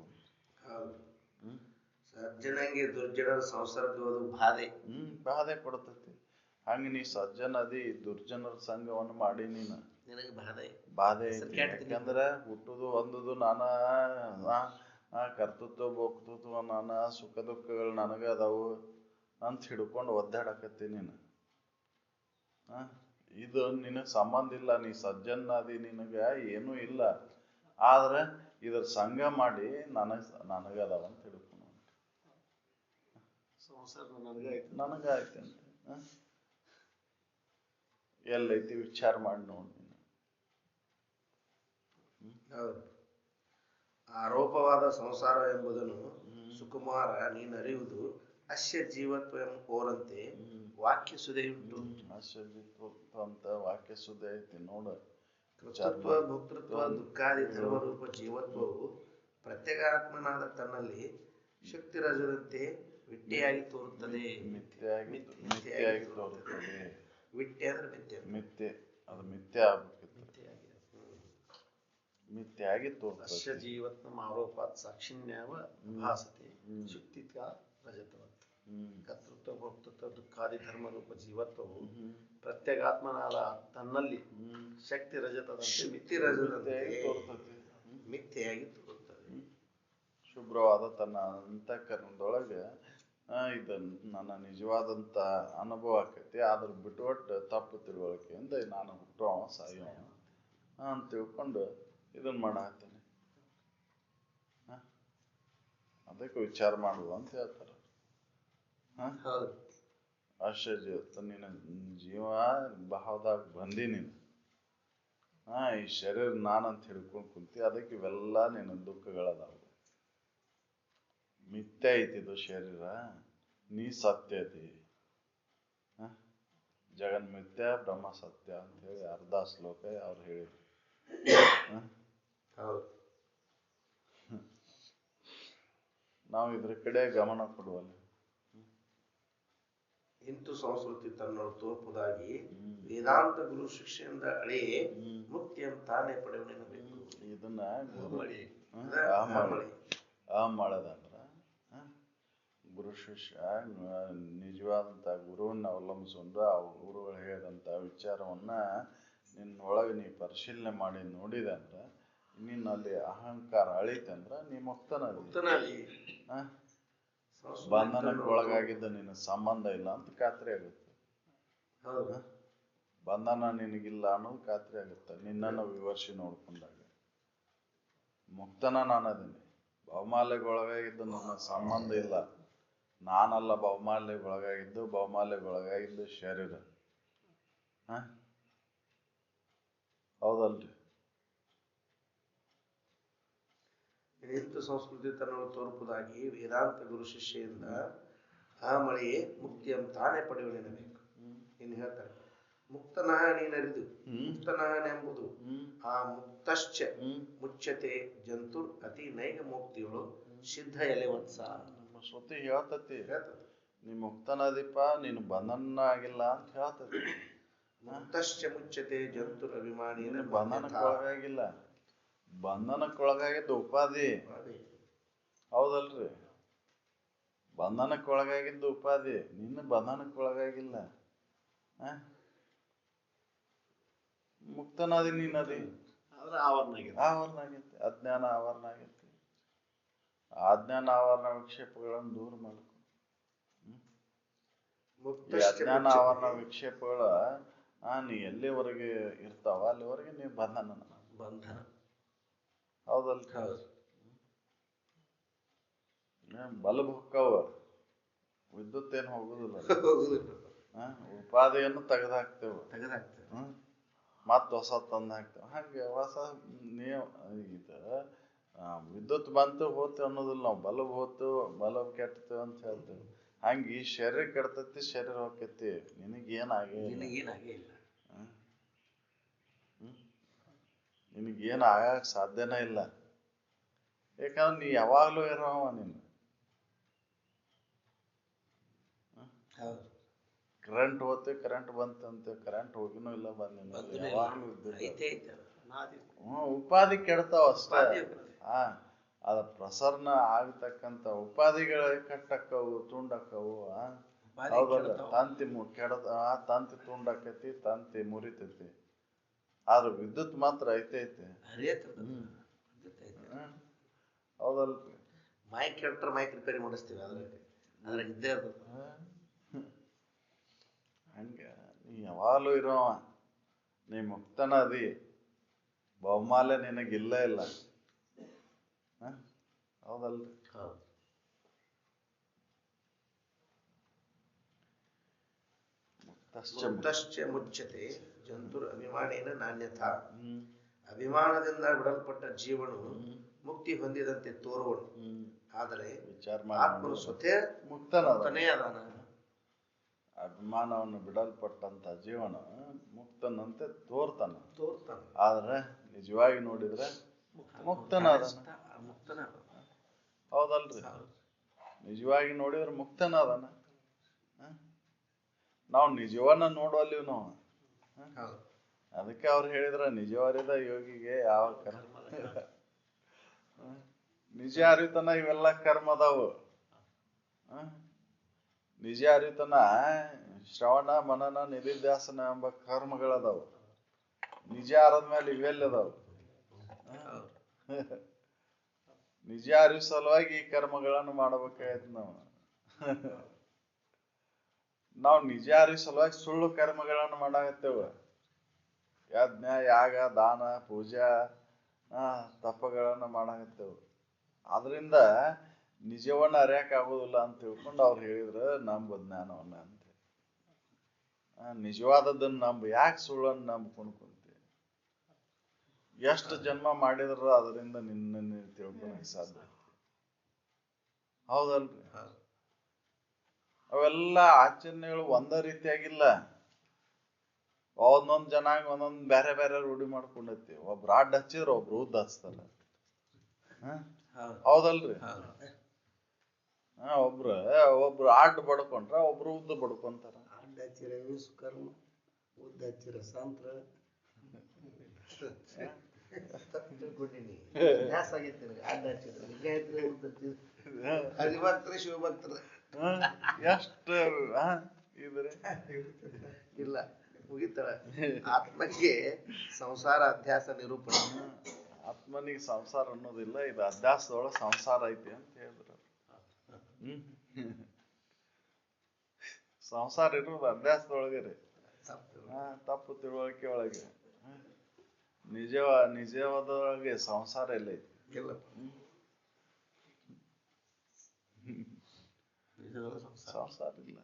ಸಜ್ಜನಂಗೆ ದುರ್ಜನರ ಸಂಸರ್ಗವುದು ಬಾಧೆ. ಬಾಧೆ ಕೊಡ್ತೈತಿ. ಹಂಗ ನೀ ಸಜ್ಜನದಿ ದುರ್ಜನರ ಸಂಘವನ್ನು ಮಾಡಿ ನೀನು ಬಾಧೆ ಐತಿ. ಯಾಕಂದ್ರೆ ಹುಟ್ಟುದು ಹೊಂದುದು ನಾನ, ಕರ್ತೃತ್ವ ಭೋಕ್ತೃತ್ವ ನಾನ, ಸುಖ ದುಃಖಗಳು ನನಗ ಅದಾವು ಅಂತ ಹಿಡ್ಕೊಂಡು ಒದ್ದಾಡಕತ್ತಿ ನೀನು. ಇದು ನಿನಗ್ ಸಂಬಂಧ ಇಲ್ಲ. ನೀ ಸಜ್ಜನಾದಿ, ನಿನಗ ಏನೂ ಇಲ್ಲ. ಆದ್ರೆ ಇದ್ರ ಸಂಘ ಮಾಡಿ ನನಗದಾವ ಅಂತ ಹಿಡ್ಕೊಂಡು ನನಗಾಯ್ತು ಅಂತ ಎಲ್ಲೈತಿ ವಿಚಾರ ಮಾಡಿ ನೋಡಿ. ಆರೋಪವಾದ ಸಂಸಾರ ಎಂಬುದನ್ನು ಸುಕುಮಾರ ನೀನರಿಯುವುದು ಅಸ್ಯ ಜೀವತ್ವ ಓರಂತೆ ವಾಕ್ಯ ಸುದೆಯುಂಟು. ಅಸ್ಯ ಜೀವತ್ವ ಅಂತ ವಾಕ್ಯ ಸುದೆ ಐತಿ ನೋಡ. ಕರ್ತೃತ್ವ ಭೋಕ್ತೃತ್ವ ದುಃಖಾದಿ ಧರ್ಮರೂಪ ಜೀವತ್ವವು ಪ್ರತ್ಯೇಗಾತ್ಮನಾದ ತನ್ನಲ್ಲಿ ಶಕ್ತಿರಜದಂತೆ ವಿಟ್ಯೆಯಾಗಿ ತೋರುತ್ತದೆ. ಮಿಥ್ಯೆಯಾಗಿ ತೋರುತ್ತದೆ. ವಿಟ್ಯೆ ಅಂದ್ರೆ ಮಿಥ್ಯೆ. ಅದು ಮಿಥ್ಯೆ ಆಗ್ಬೇಕಿತ್ತು. ಮಿಥ್ಯೆಯಾಗಿ ತೋರುತ್ತದೆ. ಅಸ್ಯ ಜೀವತ್ವ ಆರೋಪಾತ್ ಸಾಕ್ಷಿಣ್ಯವ ಭಾಸತೆ ಶುಕ್ತಿತ್ವ ರಜತವತ್. ಕರ್ತೃತ್ವ ಭೋಕ್ತೃತ್ವ ದುಃಖಾದಿ ಧರ್ಮರೂಪ ಜೀವತ್ವವು ಪ್ರತ್ಯೇಗಾತ್ಮನಾದ ತನ್ನಲ್ಲಿ ಶಕ್ತಿ ರಜತದಂತೆ ಮಿಥ್ಯೆಯಾಗಿ ತೋರುತ್ತದೆ. ಶುಭ್ರವಾದ ತನ್ನ ಅಂತಃಕರಣದೊಳಗೆ ಇದು ನನ್ನ ನಿಜವಾದಂತ ಅನುಭವ ಆಕೈತಿ. ಆದ್ರ ಬಿಟ್ಟುಕೊಟ್ಟು ತಪ್ಪು ತಿಳುವಳಿಕೆಯಿಂದ ನಾನು ಹುಟ್ಟುವ ಸಾಯುವ ಅಂತ ತಿಳ್ಕೊಂಡು ಇದನ್ನ ಮಾಡಾಕ್ತೇನೆ. ಅದಕ್ಕೆ ವಿಚಾರ ಮಾಡುವ ಅಂತ ಹೇಳ್ತಾರೆ. ಅಷ್ಟೇ ನಿನ್ನ ಜೀವ ಭಾವದಾಗ ಬಂದಿ ನೀನು. ಈ ಶರೀರ ನಾನಂತ ಹಿಡ್ಕೊಂಡು ಕುಂತಿ. ಅದಕ್ಕೆ ಇವೆಲ್ಲ ನಿನ್ನ ದುಃಖಗಳದಾವು. ಮಿಥ್ಯೆ ಐತಿದು ಶರೀರ, ನೀ ಸತ್ಯ ಐತಿ. ಜಗನ್ ಮಿಥ್ಯ ಬ್ರಹ್ಮ ಸತ್ಯ ಅಂತ ಹೇಳಿ ಅರ್ಧ ಶ್ಲೋಕ ಅವ್ರು ಹೇಳಿದ್ರು. ನಾವು ಇದ್ರ ಕಡೆ ಗಮನ ಕೊಡುವಲ್ಲ. ಇಂತು ಸಂಸ್ಕೃತಿ ತನ್ನೋಡು ತೋರ್ಪುದಾಗಿ ವೇದಾಂತ ಗುರು ಶಿಕ್ಷೆಯಿಂದ ಅಳೆಯೇ ಮುಕ್ತಿಯನ್ನು ತಾನೇ ಪಡೆಯಬೇಕು. ಇದನ್ನ ಮಾಡದಂದ್ರ ಗುರು ಶಿಷ್ಯ ನಿಜವಾದಂತ ಗುರುವನ್ನ ಅವಲಂಬಿಸಿಕೊಂಡು ಆ ಗುರುಗಳು ಹೇಳಿದಂತ ವಿಚಾರವನ್ನ ನಿನ್ನೊಳಗೆ ನೀ ಪರಿಶೀಲನೆ ಮಾಡಿ ನೋಡಿದೆ ಅಂದ್ರೆ ನಿನ್ನಲ್ಲಿ ಅಹಂಕಾರ ಅಳಿತೆ ಅಂದ್ರೆ ನೀ ಮುಕ್ತನಾದಿ. ಬಂಧನಕ್ಕೆ ಒಳಗಾಗಿದ್ದ ನಿನ್ನ ಸಂಬಂಧ ಇಲ್ಲ ಅಂತ ಖಾತ್ರಿ ಆಗುತ್ತೆ. ಬಂಧನ ನಿನಗಿಲ್ಲ ಅನ್ನೋದು ಖಾತ್ರಿ ಆಗುತ್ತೆ ನಿನ್ನನ್ನು ವಿವರಿಸಿ ನೋಡ್ಕೊಂಡಾಗ. ಮುಕ್ತನ ನಾನದೀನಿ. ಬಹುಮಾಲೆಗೊಳಗಾಗಿದ್ದು ನನ್ನ ಸಂಬಂಧ ಇಲ್ಲ. ನಾನಲ್ಲ ಬಹುಮಾಲೆಗೊಳಗಾಗಿದ್ದು, ಬಹುಮಾಲೆಗೊಳಗಾಗಿದ್ದು ಶರೀರ. ಹೌದಲ್ರಿ? ಹಿಂದೂ ಸಂಸ್ಕೃತಿ ತನ್ನನ್ನು ತೋರ್ಪುದಾಗಿ ವೇದಾಂತ ಗುರು ಶಿಷ್ಯೆಯಿಂದ ಆ ಮಳೆಯೇ ಮುಕ್ತಿಯನ್ನು ತಾನೇ ಪಡೆಯುವನೆನ್ನಬೇಕು. ಇನ್ನು ಹೇಳ್ತಾರೆ, ಮುಕ್ತನಃ ನೀನರಿದು ಮುಕ್ತನಹನೆಂಬುದು ಆ ಮುಕ್ತಶ್ಚ ಮುಚ್ಚತೆ ಜಂತುರ್ ಅತಿ ನೈಗ ಮುಕ್ತಿಗಳು ಸಿದ್ಧ ಎಲೆವತ್ಸ. ನಮ್ಮ ಶ್ರುತಿ ಹೇಳ್ತತಿ, ನೀ ಮುಕ್ತನದೀಪ, ನೀನು ಬಂಧನ ಆಗಿಲ್ಲ ಅಂತ ಹೇಳ್ತತಿ. ಮುಕ್ತಶ್ಚ ಮುಚ್ಚತೆ ಜಂತುರ್ ಅಭಿಮಾನಿ. ಬಂಧನಕ್ಕೊಳಗಾಗಿಲ್ಲ, ಬಂಧನಕ್ಕೊಳಗಾಗಿದ್ದು ಉಪಾಧಿ. ಹೌದಲ್ರಿ? ಬಂಧನಕ್ಕೊಳಗಾಗಿದ್ದು ಉಪಾಧಿ, ನಿನ್ನ ಬಂಧನಕ್ಕೊಳಗಾಗಿಲ್ಲ. ಮುಕ್ತನಾದಿ ನೀನದಿ. ಆವರಣ ಆಗೈತಿ, ಅಜ್ಞಾನ ಆವರಣ ಆಗೈತಿ. ಅಜ್ಞಾನ ಆವರಣ ವಿಕ್ಷೇಪಗಳನ್ನು ದೂರ ಮಾಡ್ಕೊ. ಅಜ್ಞಾನ ಆವರಣ ವಿಕ್ಷೇಪಗಳ ನೀ ಎಲ್ಲಿವರೆಗೆ ಇರ್ತಾವ ಅಲ್ಲಿವರೆಗೆ ನೀ ಬಂಧನ. ಹೌದಲ್ರಿ? ಬಲ್ಬ್ ಹೊಕ್ಕವ, ವಿದ್ಯುತ್ ಏನು ಹೋಗುದಿಲ್ಲ. ಉಪಾಧಿಯನ್ನು ತೆಗೆದಾಕ್ತೇವೆ, ಮತ್ ಹೊಸ ತಂದು ಹಾಕ್ತೇವೆ. ಹಂಗೆ ಹೊಸ ನೀವು ವಿದ್ಯುತ್ ಬಂತು ಹೋತು ಅನ್ನೋದಿಲ್ಲ. ನಾವು ಬಲ್ಬ್ ಹೋತು, ಬಲ್ಬ್ ಕೆಟ್ಟತೇವೆ ಅಂತ ಹೇಳ್ತೇವೆ. ಹಂಗೆ ಈ ಶರೀರ ಕೆಡ್ತೈತಿ, ಶರೀರ ಹೋಗ್ತೈತಿ. ನಿನಗೇನಾಗೇ ಇಲ್ಲ. ನಿನಗೇನು ಆಗಕ್ಕೆ ಸಾಧ್ಯನೇ ಇಲ್ಲ. ಯಾಕಂದ್ರೆ ನೀ ಯಾವಾಗ್ಲೂ ಇರೋವ. ನೀನು ಕರೆಂಟ್ ಹೋಗ್ತೇವೆ, ಕರೆಂಟ್ ಬಂತಂತೆ, ಕರೆಂಟ್ ಹೋಗಿನೂ ಇಲ್ಲ, ಬಂದಿಲ್ಲ, ಯಾವಾಗ್ಲೂ ಉಪಾಧಿ ಕೆಡ್ತಾವ ಅಷ್ಟೇ. ಅದ ಪ್ರಸರಣ ಆಗ್ತಕ್ಕಂಥ ಉಪಾಧಿಗಳ ಕಟ್ಟಕ್ಕವು, ತುಂಡಕ್ಕವು. ಹೌದಲ್ಲ? ತಂತಿ ತಂತಿ ತುಂಡಾಕೈತಿ, ತಂತಿ ಮುರಿತೈತಿ. ಆದ್ರೆ ವಿದ್ಯುತ್ ಮಾತ್ರ ಐತೈತಿ. ಹೌದಲ್ರಿ? ಮೈಕ್ ಕೆಟ್ರೆ ಮೈಕ್ ರಿಪೇರಿ ಮಾಡಿಸ್ತೀವಿ, ಅದ್ರಾಗ ಇದ್ದೇ ಇರ್ತದೆ. ಹಂಗ ನೀ ಯಾವಾಗಲೂ ಇರೋವ, ನೀ ಮುಕ್ತನದಿ. ಬಹುಮಾಲೆ ನಿನಗಿಲ್ಲ ಇಲ್ಲ. ಹೌದಲ್ರಿ? ಮುಕ್ತಶ್ಚ ಮುಚ್ಚತೆ ಜಂತುರ್ ಅಭಿಮಾನೇನ ನಾಣ್ಯಥ. ಅಭಿಮಾನದಿಂದ ಬಿಡಲ್ಪಟ್ಟ ಜೀವನು ಮುಕ್ತಿ ಹೊಂದಿದಂತೆ ತೋರುವನು. ಆದರೆ ಆತ್ಮನು ಸ್ವತಃ ಮುಕ್ತನೇ ಅದಾನ. ಅಭಿಮಾನವನ್ನು ಬಿಡಲ್ಪಟ್ಟಂತ ಜೀವನ ಮುಕ್ತನಂತೆ ತೋರ್ತಾನ. ಆದ್ರೆ ನಿಜವಾಗಿ ನೋಡಿದ್ರೆ ಮುಕ್ತನಾದ. ಹೌದಲ್ರಿ? ನಿಜವಾಗಿ ನೋಡಿದ್ರೆ ಮುಕ್ತನಾದನ. ನಾವು ನಿಜವನ್ನ ನೋಡುವಲ್ಲಿ ನಾವು. ಅದಕ್ಕೆ ಅವ್ರು ಹೇಳಿದ್ರ ನಿಜವರಿದ ಯೋಗಿಗೆ ಯಾವ ಕರ್ಮ. ನಿಜ ಅರಿತನ ಇವೆಲ್ಲ ಕರ್ಮ ಅದಾವು. ನಿಜ ಅರಿತನ ಶ್ರವಣ ಮನನ ನಿಧಿಧ್ಯಾಸನ ಎಂಬ ಕರ್ಮಗಳದಾವು. ನಿಜ ಅರದ್ಮೇಲೆ ಇವೆಲ್ಲ ಅದಾವು. ನಿಜ ಅರಿವು ಸಲುವಾಗಿ ಈ ಕರ್ಮಗಳನ್ನು ಮಾಡಬೇಕಾಯ್ತು ನಾವು ನಿಜ ಅರಿವು ಸಲುವಾಗಿ ಸುಳ್ಳು ಕರ್ಮಗಳನ್ನು ಮಾಡಾಕತ್ತೇವ. ಯಜ್ಞ, ಯಾಗ, ದಾನ, ಪೂಜಾ, ತಪಗಳನ್ನು ಮಾಡಾಕತ್ತೇವ. ಆದ್ರಿಂದ ನಿಜವನ್ನ ಅರಿಯಕ್ ಆಗೋದಿಲ್ಲ ಅಂತ ತಿಳ್ಕೊಂಡು ಅವ್ರು ಹೇಳಿದ್ರ ನಂಬ ಜ್ಞಾನವನ್ನ ಅಂತ. ನಿಜವಾದದ್ದನ್ನು ನಂಬ, ಯಾಕೆ ಸುಳ್ಳನ್ನು ನಂಬ್ಕೊಂಡು ಕುಂತಿ? ಎಷ್ಟು ಜನ್ಮ ಮಾಡಿದ್ರು ಅದರಿಂದ ನಿನ್ನ ತಿಳ್ಕೊಳಕ್ ಸಾಧ್ಯ. ಹೌದಲ್ರಿ? ಅವೆಲ್ಲ ಆಚರಣೆಗಳು ಒಂದೇ ರೀತಿಯಾಗಿಲ್ಲ. ಒಂದೊಂದ್ ಜನಾಂಗ ಒಂದೊಂದ್ ಬೇರೆ ಬೇರೆ ರೂಢಿ ಮಾಡ್ಕೊಂಡೈತಿ. ಒಬ್ರು ಅಡ್ಡ ಹಚ್ಚಿದ್ರ ಒಬ್ರು ಉದ್ದ ಹಚ್ತಾರ. ಹೌದಲ್ರಿ? ಒಬ್ರು ಅಡ್ಡ ಬಡ್ಕೊಂಡ್ರ ಒಬ್ರು ಉದ್ದ ಬಡ್ಕೊಂತಾರ. ಅಡ್ಡ ಹಚ್ಚಿರ ವಿಶ್ವಕರ್ಮ, ಉದ್ದ ಹಚ್ಚಿರ ಸಂತ್ರ. ಹರಿಭಕ್ತರು ಶಿವಭಕ್ತರು ಎಷ್ಟು ಇದ್ರೆ ಇಲ್ಲ ಮುಗಿತಾಳೆ. ಆತ್ಮಕ್ಕೆ ಸಂಸಾರ ಅಧ್ಯಾಸ ನಿರೂಪಣೆ. ಆತ್ಮನಿಗೆ ಸಂಸಾರ ಅನ್ನೋದಿಲ್ಲ, ಇದು ಅಧ್ಯಾಸದೊಳಗೆ ಸಂಸಾರ ಐತಿ ಅಂತ ಹೇಳಿದ್ರು. ಸಂಸಾರ ಇರೋದು ಅಭ್ಯಾಸದೊಳಗೆ ರೀ. ತಪ್ಪು ತಿಳುವಳಿಕೆ ಒಳಗೆ. ನಿಜವಾದೊಳಗೆ ಸಂಸಾರ ಎಲ್ಲ ಐತಿ. ಸಂಸಾರ ಇಲ್ಲ.